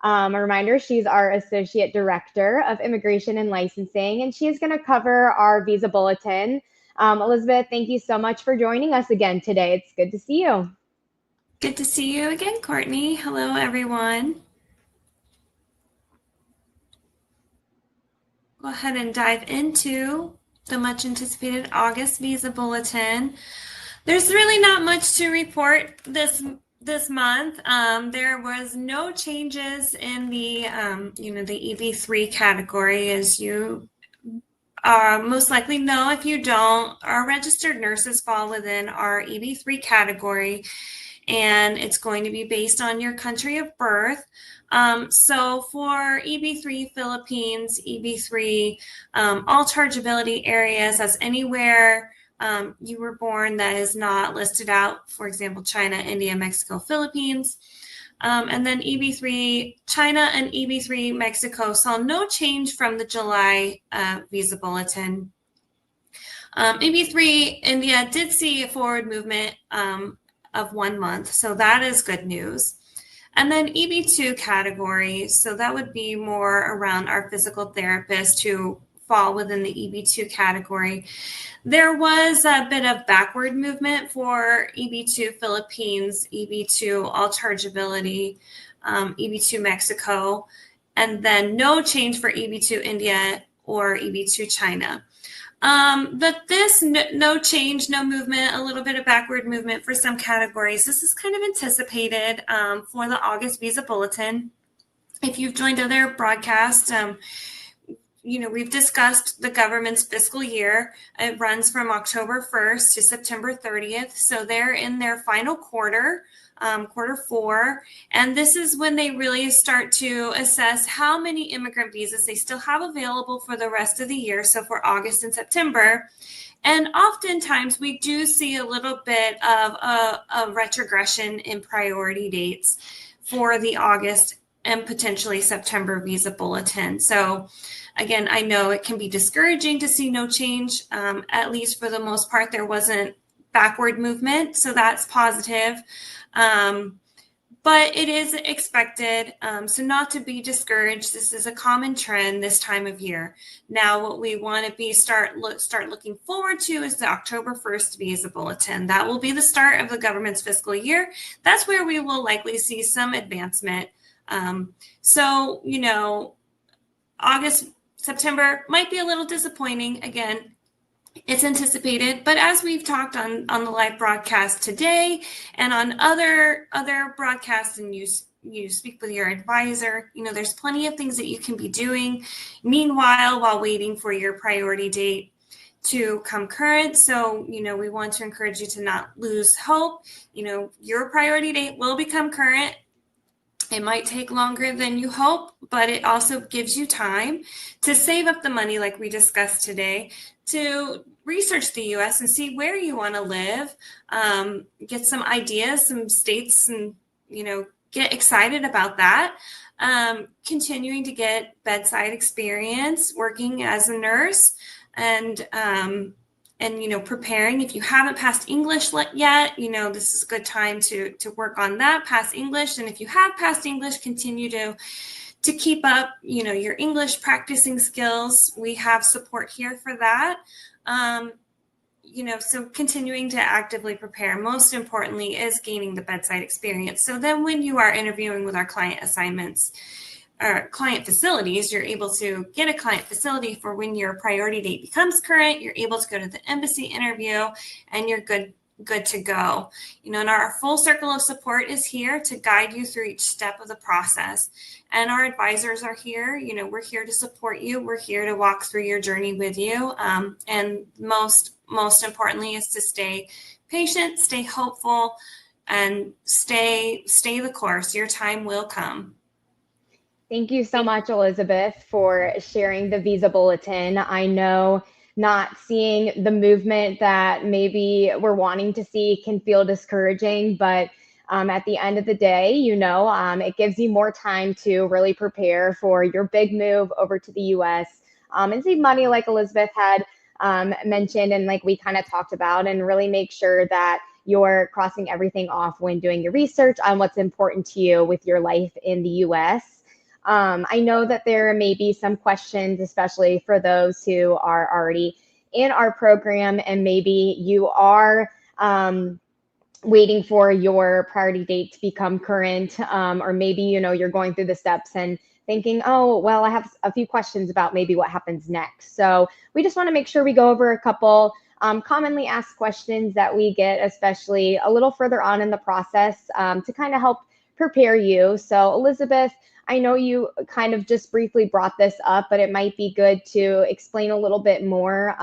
A reminder, she's our Associate Director of Immigration and Licensing, and she is going to cover our Visa Bulletin. Elizabeth, thank you so much for joining us again today. It's good to see you. Good to see you again, Courtney. Hello, everyone. Go ahead and dive into the much anticipated August Visa Bulletin. There's really not much to report this month. There was no changes in the the EB3 category, as you most likely know. If you don't, our registered nurses fall within our EB3 category, and it's going to be based on your country of birth. So for EB3 Philippines, EB3 all chargeability areas, that's anywhere you were born that is not listed out, for example, China, India, Mexico, Philippines. And then EB3 China and EB3 Mexico saw no change from the July Visa Bulletin. EB3 India did see a forward movement of 1 month, so that is good news. And then EB2 category, so that would be more around our physical therapists who fall within the EB2 category. There was a bit of backward movement for EB2 Philippines, EB2 all chargeability, EB2 Mexico, and then no change for EB2 India or EB2 China. But this no change, no movement, a little bit of backward movement for some categories. This is kind of anticipated for the August Visa Bulletin. If you've joined other broadcasts, we've discussed the government's fiscal year. It runs from October 1st to September 30th. So they're in their final quarter, quarter 4. And this is when they really start to assess how many immigrant visas they still have available for the rest of the year. So for August and September. And oftentimes we do see a little bit of a retrogression in priority dates for the August and potentially September Visa Bulletin. So again, I know it can be discouraging to see no change. At least for the most part, there wasn't backward movement, so that's positive. But it is expected, so not to be discouraged. This is a common trend this time of year. Now, what we want to be start looking forward to is the October 1st Visa Bulletin. That will be the start of the government's fiscal year. That's where we will likely see some advancement. So, you know, August, September might be a little disappointing. Again, it's anticipated, but as we've talked on the live broadcast today and on other broadcasts, and you speak with your advisor, you know, there's plenty of things that you can be doing meanwhile while waiting for your priority date to come current. So, you know, we want to encourage you to not lose hope. You know, your priority date will become current. It might take longer than you hope, but it also gives you time to save up the money like we discussed today, to research the U.S. and see where you want to live, get some ideas, some states, and, you know, get excited about that. Continuing to get bedside experience, working as a nurse, and you know, preparing. If you haven't passed English yet, you know, this is a good time to work on that, pass English. And if you have passed English, continue to keep up, you know, your English practicing skills. We have support here for that. You know, so continuing to actively prepare, most importantly, is gaining the bedside experience. So then when you are interviewing with our client assignments, or client facilities, you're able to get a client facility for when your priority date becomes current. You're able to go to the embassy interview, and you're good to go. You know, and our full circle of support is here to guide you through each step of the process. And our advisors are here. You know, we're here to support you. We're here to walk through your journey with you. And most importantly is to stay patient, stay hopeful, and stay the course. Your time will come. Thank you so much, Elizabeth, for sharing the Visa Bulletin. I know not seeing the movement that maybe we're wanting to see can feel discouraging, but at the end of the day, you know, it gives you more time to really prepare for your big move over to the U.S. And save money, like Elizabeth had mentioned, and like we kind of talked about, and really make sure that you're crossing everything off when doing your research on what's important to you with your life in the U.S. I know that there may be some questions, especially for those who are already in our program, and maybe you are waiting for your priority date to become current, or maybe, you know, you're going through the steps and thinking, oh, well, I have a few questions about maybe what happens next. So we just want to make sure we go over a couple commonly asked questions that we get, especially a little further on in the process, to kind of help prepare you. So Elizabeth, I know you kind of just briefly brought this up, but it might be good to explain a little bit more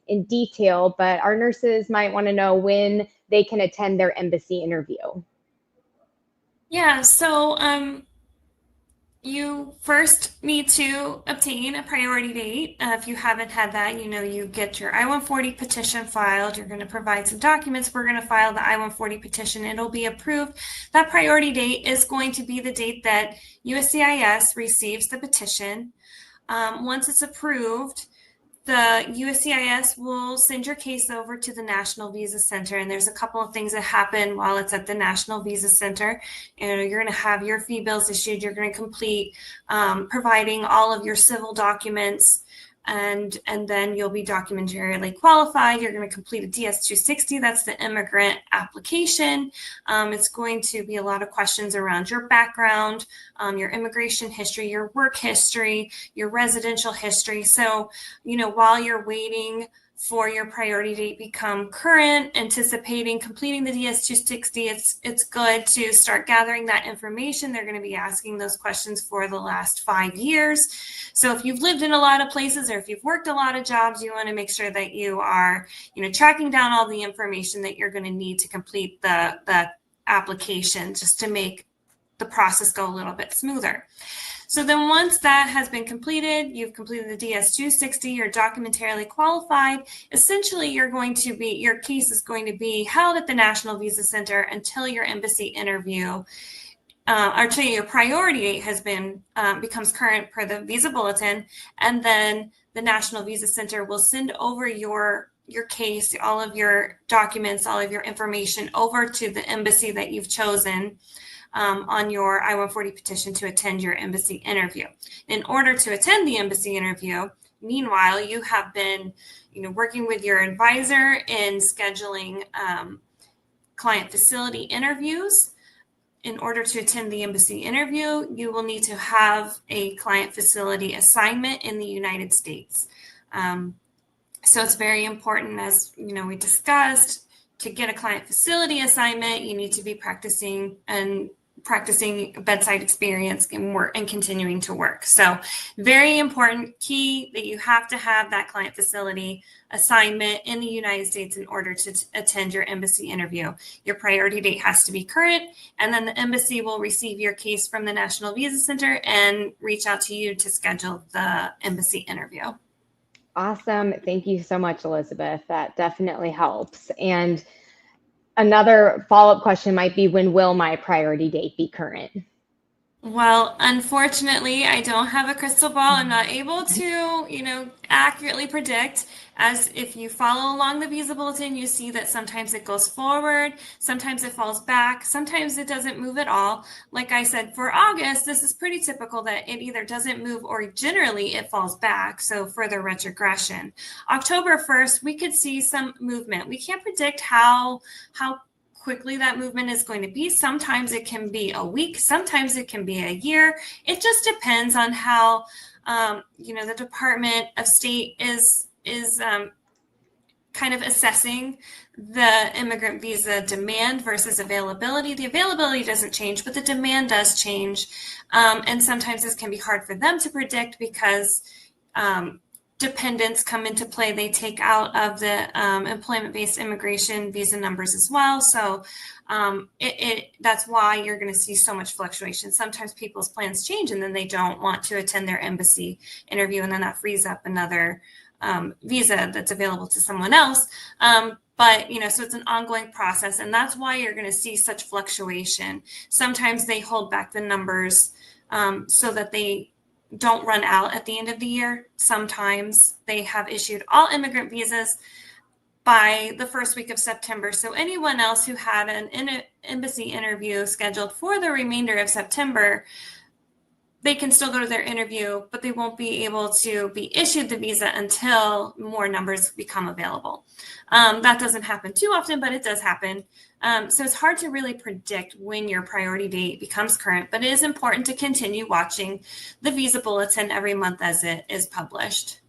in detail, but our nurses might want to know when they can attend their embassy interview. Yeah, so you first need to obtain a priority date. If you haven't had that, you know, you get your I-140 petition filed. You're going to provide some documents. We're going to file the I-140 petition. It'll be approved. That priority date is going to be the date that USCIS receives the petition. Once it's approved, the USCIS will send your case over to the National Visa Center, and there's a couple of things that happen while it's at the National Visa Center. And you're going to have your fee bills issued. You're going to complete providing all of your civil documents, and then you'll be documentarily qualified. You're going to complete a DS-260. That's the immigrant application. It's going to be a lot of questions around your background, your immigration history, your work history, your residential history. So, you know, while you're waiting for your priority date become current, anticipating completing the DS-260, it's good to start gathering that information. They're going to be asking those questions for the last 5 years. So if you've lived in a lot of places, or if you've worked a lot of jobs, you want to make sure that you are, you know, tracking down all the information that you're going to need to complete the application, just to make the process go a little bit smoother. So then once that has been completed, you've completed the DS-260, you're documentarily qualified. Essentially, your case is going to be held at the National Visa Center until your embassy interview. actually your priority date has been becomes current per the Visa Bulletin, and then the National Visa Center will send over your case, all of your documents, all of your information over to the embassy that you've chosen on your I-140 petition to attend your embassy interview. In order to attend the embassy interview, meanwhile, you have been, working with your advisor in scheduling client facility interviews. In order to attend the embassy interview, you will need to have a client facility assignment in the United States. So it's very important, as we discussed, to get a client facility assignment. You need to be practicing bedside experience and continuing to work. So very important, key that you have to have that client facility assignment in the United States in order to attend your embassy interview. Your priority date has to be current, and then the embassy will receive your case from the National Visa Center and reach out to you to schedule the embassy interview. Awesome. Thank you so much, Elizabeth. That definitely helps. And another follow-up question might be, when will my priority date be current? Well, unfortunately, I don't have a crystal ball. I'm not able to, accurately predict. As if you follow along the Visa Bulletin, you see that sometimes it goes forward, sometimes it falls back, sometimes it doesn't move at all. Like I said, for August, this is pretty typical that it either doesn't move or generally it falls back, so further retrogression. October 1st, we could see some movement. We can't predict how quickly that movement is going to be. Sometimes it can be a week, sometimes it can be a year. It just depends on how the Department of State is kind of assessing the immigrant visa demand versus availability. The availability doesn't change, but the demand does change. And sometimes this can be hard for them to predict because dependents come into play. They take out of the employment-based immigration visa numbers as well. So that's why you're going to see so much fluctuation. Sometimes people's plans change and then they don't want to attend their embassy interview, and then that frees up another visa that's available to someone else. But, so it's an ongoing process, and that's why you're going to see such fluctuation. Sometimes they hold back the numbers so that they don't run out at the end of the year. Sometimes they have issued all immigrant visas by the first week of September. So anyone else who had an embassy interview scheduled for the remainder of September, they can still go to their interview, but they won't be able to be issued the visa until more numbers become available. That doesn't happen too often, but it does happen. So it's hard to really predict when your priority date becomes current, but it is important to continue watching the Visa Bulletin every month as it is published.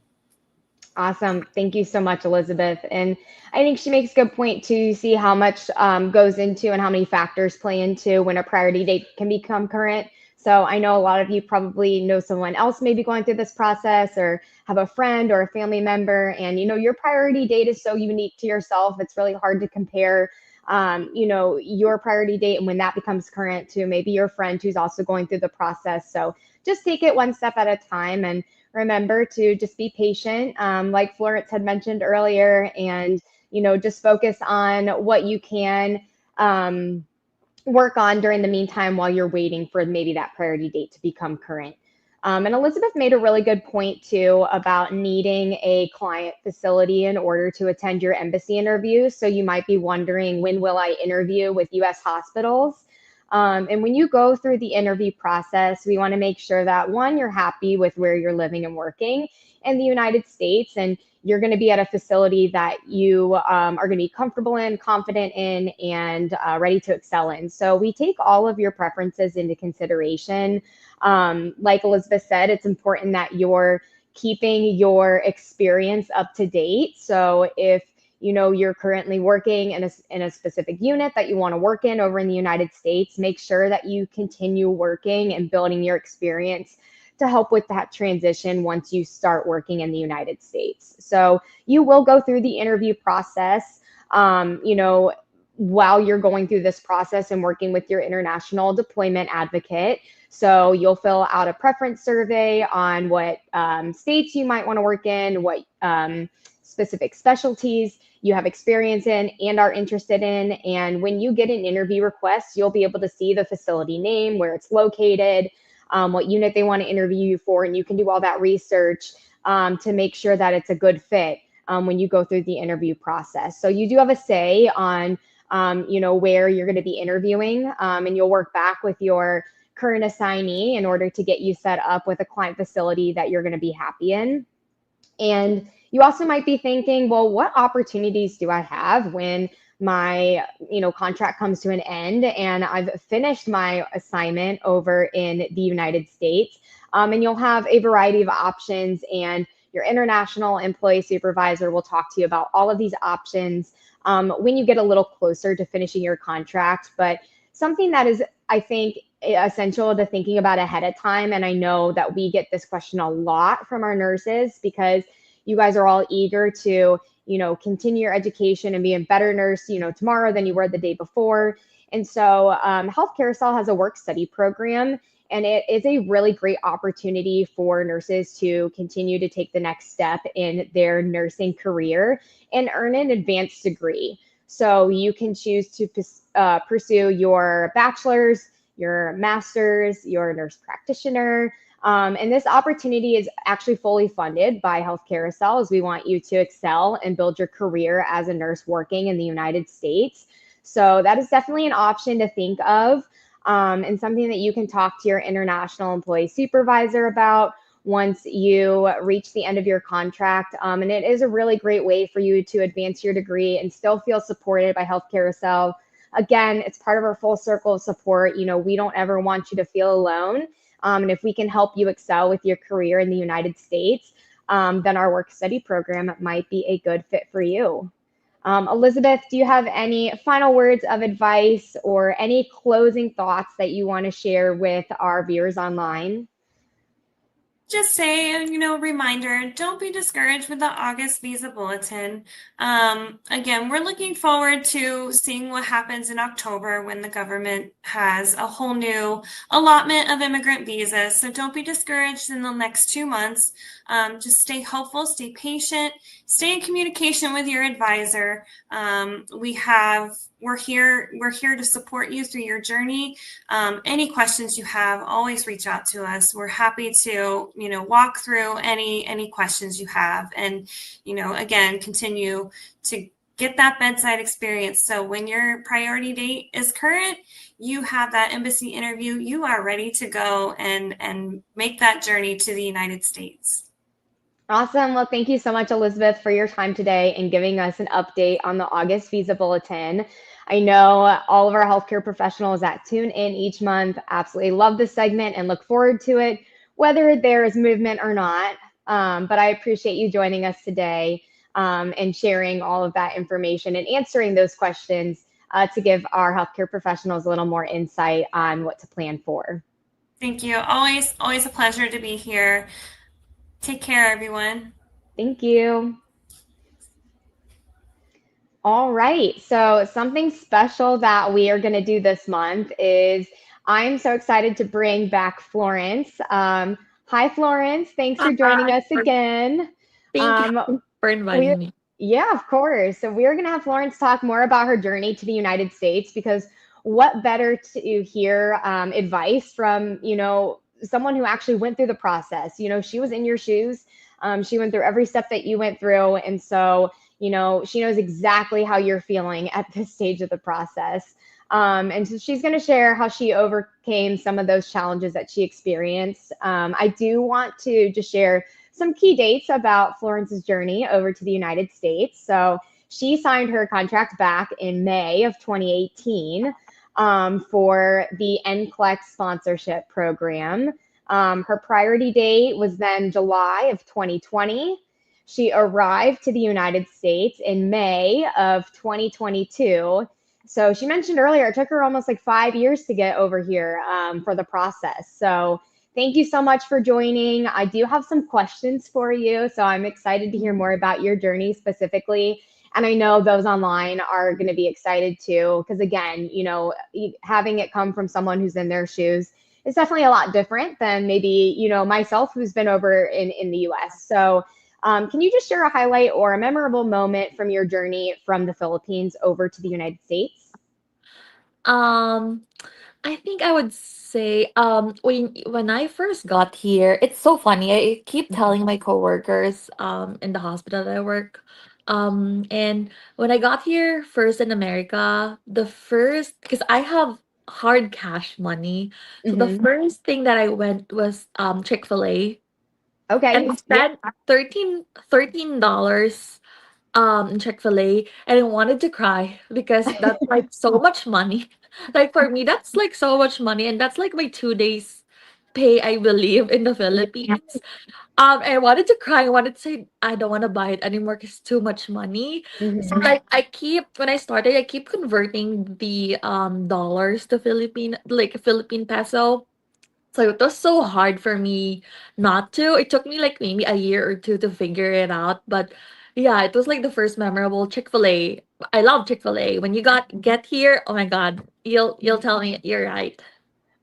Awesome. Thank you so much, Elizabeth. And I think she makes a good point to see how much goes into and how many factors play into when a priority date can become current. So I know a lot of you probably know someone else maybe going through this process, or have a friend or a family member, and your priority date is so unique to yourself. It's really hard to compare your priority date and when that becomes current to maybe your friend who's also going through the process. So just take it one step at a time, and remember to just be patient, like Florence had mentioned earlier, and just focus on what you can work on during the meantime while you're waiting for maybe that priority date to become current. And Elizabeth made a really good point too about needing a client facility in order to attend your embassy interview. So you might be wondering, when will I interview with U.S. hospitals? And when you go through the interview process, we want to make sure that, one, you're happy with where you're living and working in the United States, and you're going to be at a facility that you are going to be comfortable in, confident in, and ready to excel in. So we take all of your preferences into consideration. Like Elizabeth said, it's important that you're keeping your experience up to date. So if you're currently working in a specific unit that you want to work in over in the United States, make sure that you continue working and building your experience to help with that transition once you start working in the United States. So you will go through the interview process, while you're going through this process and working with your international deployment advocate. So you'll fill out a preference survey on what states you might want to work in, what specific specialties you have experience in and are interested in. And when you get an interview request, you'll be able to see the facility name, where it's located, what unit they want to interview you for, and you can do all that research to make sure that it's a good fit when you go through the interview process. So you do have a say on where you're going to be interviewing, and you'll work back with your current assignee in order to get you set up with a client facility that you're going to be happy in. And you also might be thinking, well, what opportunities do I have when my contract comes to an end and I've finished my assignment over in the United States? And you'll have a variety of options, and your international employee supervisor will talk to you about all of these options when you get a little closer to finishing your contract. But something that is, I think, essential to thinking about ahead of time, and I know that we get this question a lot from our nurses because you guys are all eager to continue your education and be a better nurse tomorrow than you were the day before. And so Health Carousel has a work study program, and it is a really great opportunity for nurses to continue to take the next step in their nursing career and earn an advanced degree. So you can choose to pursue your bachelor's, your master's, your nurse practitioner. And this opportunity is actually fully funded by Health Carousel, as we want you to excel and build your career as a nurse working in the United States. So that is definitely an option to think of, and something that you can talk to your international employee supervisor about once you reach the end of your contract. And it is a really great way for you to advance your degree and still feel supported by Health Carousel. Again, it's part of our full circle of support. We don't ever want you to feel alone. And if we can help you excel with your career in the United States, then our work study program might be a good fit for you. Elizabeth, do you have any final words of advice or any closing thoughts that you want to share with our viewers online? Just say, reminder, don't be discouraged with the August Visa Bulletin. Again, we're looking forward to seeing what happens in October when the government has a whole new allotment of immigrant visas. So don't be discouraged in the next 2 months. Just stay hopeful, stay patient, stay in communication with your advisor. We're here to support you through your journey. Any questions you have, always reach out to us. We're happy to, walk through any questions you have, and, again, continue to get that bedside experience. So when your priority date is current, you have that embassy interview, you are ready to go and make that journey to the United States. Awesome. Well, thank you so much, Elizabeth, for your time today and giving us an update on the August Visa Bulletin. I know all of our healthcare professionals that tune in each month absolutely love this segment and look forward to it, whether there is movement or not. But I appreciate you joining us today and sharing all of that information and answering those questions to give our healthcare professionals a little more insight on what to plan for. Thank you. Always a pleasure to be here. Take care, everyone. Thank you. All right. So something special that we are going to do this month is I'm so excited to bring back Florence. Hi, Florence. Thanks for joining us again. Thank you for inviting me. Yeah, of course. So we're going to have Florence talk more about her journey to the United States, because what better to hear advice from, someone who actually went through the process. She was in your shoes. She went through every step that you went through. And so, she knows exactly how you're feeling at this stage of the process. And so she's going to share how she overcame some of those challenges that she experienced. I do want to just share some key dates about Florence's journey over to the United States. So she signed her contract back in May of 2018 for the NCLEX sponsorship program. Her priority date was then July of 2020. She arrived to the United States in May of 2022. So she mentioned earlier, it took her almost like 5 years to get over here for the process. So thank you so much for joining. I do have some questions for you, so I'm excited to hear more about your journey specifically. And I know those online are going to be excited too, because again, having it come from someone who's in their shoes is definitely a lot different than maybe, myself, who's been over in the US. So Can you just share a highlight or a memorable moment from your journey from the Philippines over to the United States? Um, I think I would say when I first got here, it's so funny. I keep telling my coworkers in the hospital that I work. And when I got here first in America, the first because I have hard cash money. So the Mm-hmm. first thing that I went was Chick-fil-A and Okay. I Yep. spent $13 in Chick-fil-A and I wanted to cry because that's like so much money. Like for me, that's like so much money, and that's like my 2 days pay, I believe, in the Philippines. I wanted to cry. I wanted to say I don't want to buy it anymore because it's too much money. So Mm-hmm. like I keep when I started, I keep converting the dollars to Philippine peso. So it was so hard for me not to. It took me like maybe a year or two to figure it out. But yeah, it was like the first memorable Chick-fil-A. I love Chick-fil-A. When you get here, oh my God, you'll tell me you're right.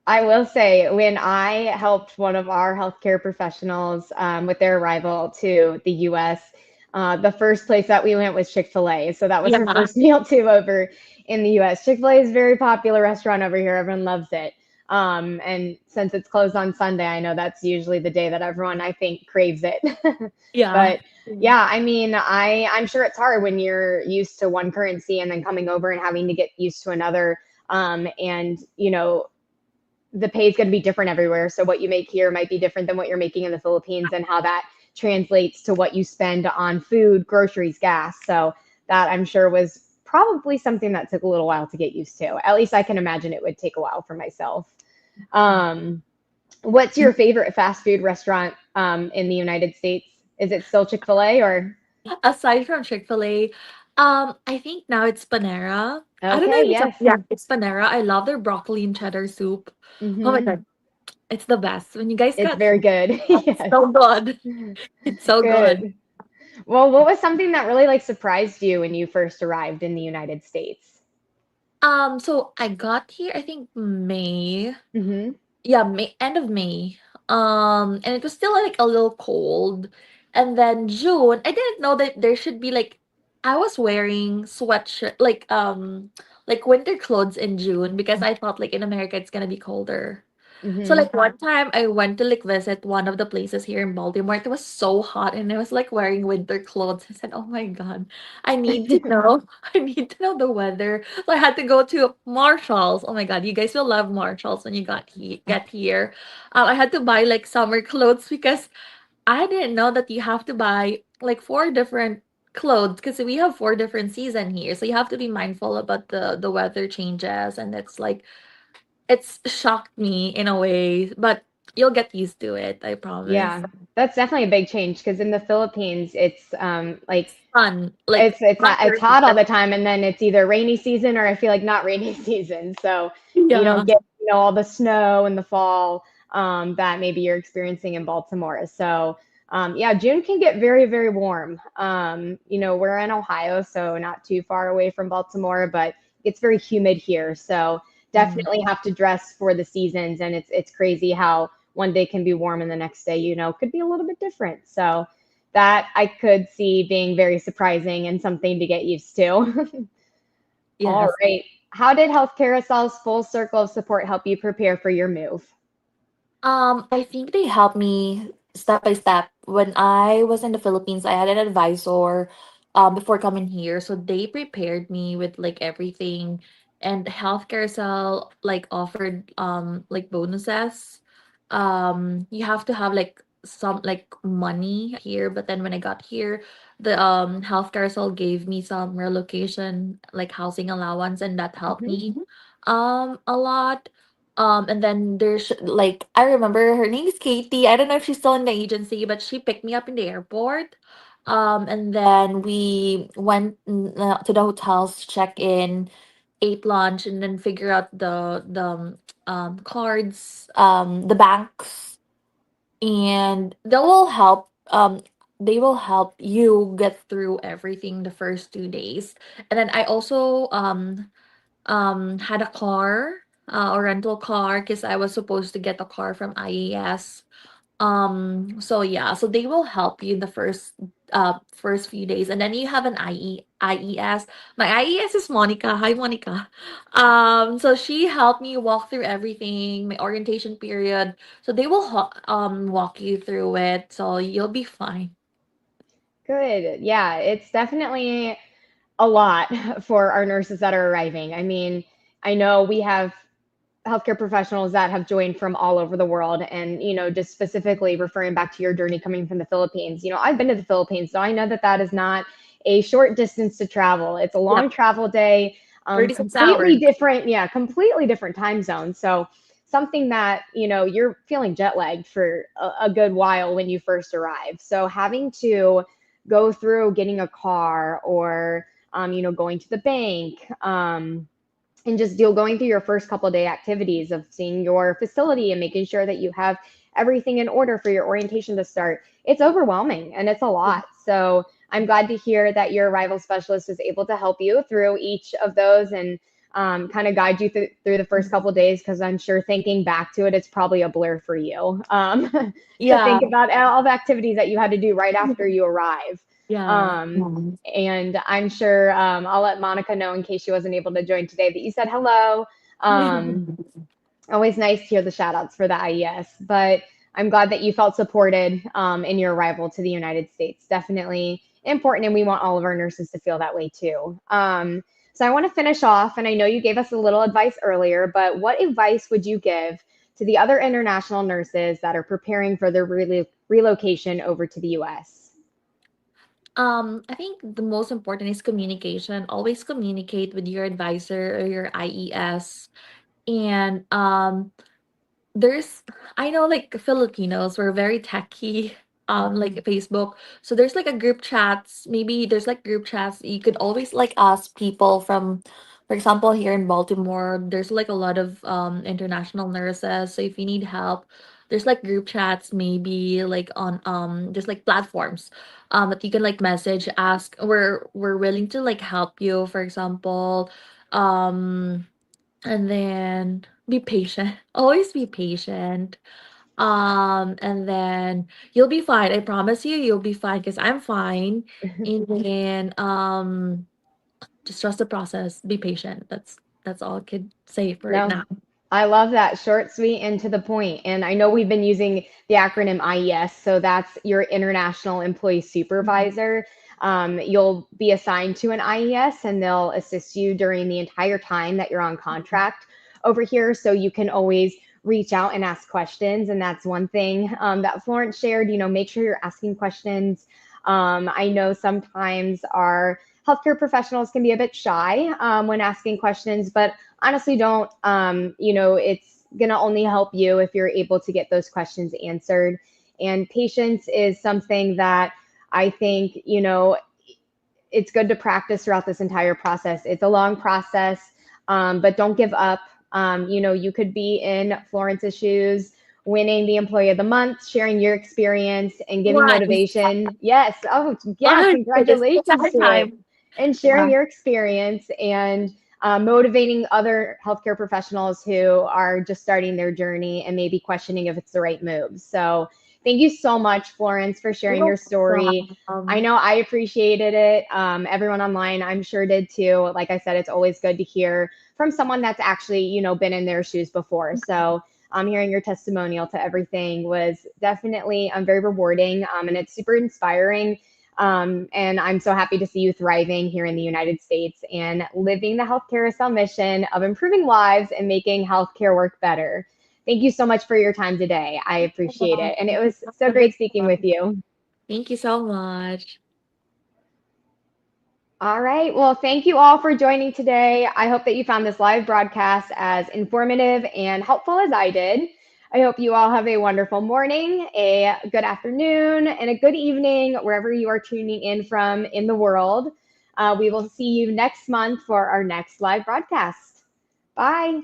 I will say, when I helped one of our healthcare professionals with their arrival to the US, the first place that we went was Chick-fil-A. So that was her Yeah. first meal too over in the US. Chick-fil-A is a very popular restaurant over here. Everyone loves it. And since it's closed on Sunday, I know that's usually the day that everyone, I think, craves it. Yeah. But yeah, I mean, I'm sure it's hard when you're used to one currency and then coming over and having to get used to another. And the pay is going to be different everywhere. So what you make here might be different than what you're making in the Philippines, and how that translates to what you spend on food, groceries, gas. So that, I'm sure, was probably something that took a little while to get used to. At least I can imagine it would take a while for myself. Um, what's your favorite fast food restaurant in the United States? Is it still Chick-fil-A or? Aside from Chick-fil-A, I think now it's Panera. I don't know Okay, if yes. it's Panera. I love their broccoli and cheddar soup. Oh my Hmm. God, it's the best. When you guys It's got very good. it's Yes. so good. It's so good. Good. Well, what was something that really like surprised you when you first arrived in the United States? So I got here, I think May. Hmm. Yeah, May, end of May. And it was still like a little cold. And then June, I didn't know that there should be like I was wearing sweatshirt like winter clothes in June because I thought like in America it's gonna be colder. So Hmm. like one time I went to like visit one of the places here in Baltimore. It was so hot and I was like wearing winter clothes. I said, "Oh my God, I need to know. I need to know the weather." So I had to go to Marshalls. Oh my God, you guys will love Marshalls when you get here. I had to buy like summer clothes because I didn't know that you have to buy like four different clothes because we have four different season here. So you have to be mindful about the weather changes, and it's shocked me in a way, but you'll get used to it, I promise. Yeah, that's definitely a big change because in the Philippines, it's like Fun, like it's summer hot all season. the time, and then it's either rainy season or I feel like not rainy season. So you don't Yeah. get all the snow in the fall that maybe you're experiencing in Baltimore. So yeah, June can get very very warm. We're in Ohio, so not too far away from Baltimore, but it's very humid here. So Mm. definitely have to dress for the seasons, and it's crazy how one day can be warm and the next day, could be a little bit different. So that I could see being very surprising and something to get used to. All Yes. right. How did Health Carousel's full circle of support help you prepare for your move? I think they helped me step by step. When I was in the Philippines, I had an advisor before coming here. So they prepared me with like everything. And healthcare cell like offered like bonuses. You have to have like some like money here, but then when I got here, the healthcare cell gave me some relocation like housing allowance, and that helped Mhm. me a lot. And then there's like I remember her name is Katie. I don't know if she's still in the agency, but she picked me up in the airport. And then we went to the hotels, check in, ate lunch, and then figure out the cards, the banks, and they will help you get through everything the first 2 days. And then I also had a car or rental car because I was supposed to get a car from IAS. So yeah, so they will help you in the first few days, and then you have an IES. My IES is Monica. Hi, Monica. So she helped me walk through everything, my orientation period. So they will walk you through it, so you'll be fine. Good. Yeah, it's definitely a lot for our nurses that are arriving. I mean, I know we have healthcare professionals that have joined from all over the world, and just specifically referring back to your journey coming from the Philippines. I've been to the Philippines, so I know that that is not a short distance to travel. It's a long Yep, travel day, 36 completely hours. different, yeah, completely different time zone. So something that you're feeling jet lagged for a good while when you first arrive, so having to go through getting a car, or going to the bank, and just going through your first couple of day activities of seeing your facility and making sure that you have everything in order for your orientation to start. It's overwhelming and it's a lot. So I'm glad to hear that your arrival specialist was able to help you through each of those, and kind of guide you through the first couple of days, because I'm sure thinking back to it, it's probably a blur for you, to Yeah, think about all the activities that you had to do right after you arrive. yeah. And I'm sure, I'll let Monica know in case she wasn't able to join today, that you said hello. Always nice to hear the shout outs for the IES, but I'm glad that you felt supported, in your arrival to the United States. Definitely important, and we want all of our nurses to feel that way too. So I want to finish off, and I know you gave us a little advice earlier, but what advice would you give to the other international nurses that are preparing for their relocation over to the US? I think the most important is communication. Always communicate with your advisor or your IES. And there's I know like Filipinos, we're very techy, like Facebook. So there's like a group chats. Maybe there's like group chats. You could always like ask people from, for example, here in Baltimore, there's like a lot of international nurses. So if you need help, there's like group chats, maybe like on there's like platforms that you can like message, ask. We're willing to like help you, for example. Um and then be patient. Always be patient. And then you'll be fine. I promise you, you'll be fine because I'm fine. And then just trust the process. Be patient. That's all I could say for right No, now. I love that. Short, sweet, and to the point. And I know we've been using the acronym IES, so that's your International Employee Supervisor. You'll be assigned to an IES, and they'll assist you during the entire time that you're on contract over here. So you can always reach out and ask questions. And that's one thing, that Florence shared. Make sure you're asking questions. I know sometimes our healthcare professionals can be a bit shy, when asking questions, but honestly don't. It's going to only help you if you're able to get those questions answered. And patience is something that I think, it's good to practice throughout this entire process. It's a long process, but don't give up. You could be in Florence's shoes, winning the Employee of the Month, sharing your experience and giving Right. motivation. Yes. Oh, yeah. Oh, it's Congratulations that to it. time. And sharing Yeah. your experience, and motivating other healthcare professionals who are just starting their journey and maybe questioning if it's the right move. So thank you so much, Florence, for sharing No your story. I problem. know I appreciated it. Everyone online, I'm sure, did too. Like I said, it's always good to hear from someone that's actually, been in their shoes before. So hearing your testimonial to everything was definitely, very rewarding, and it's super inspiring. And I'm so happy to see you thriving here in the United States and living the Health Carousel mission of improving lives and making healthcare work better. Thank you so much for your time today. I appreciate it. And it was so great speaking with you. Thank you so much. All right. Well, thank you all for joining today. I hope that you found this live broadcast as informative and helpful as I did. I hope you all have a wonderful morning, a good afternoon, and a good evening, wherever you are tuning in from in the world. We will see you next month for our next live broadcast. Bye.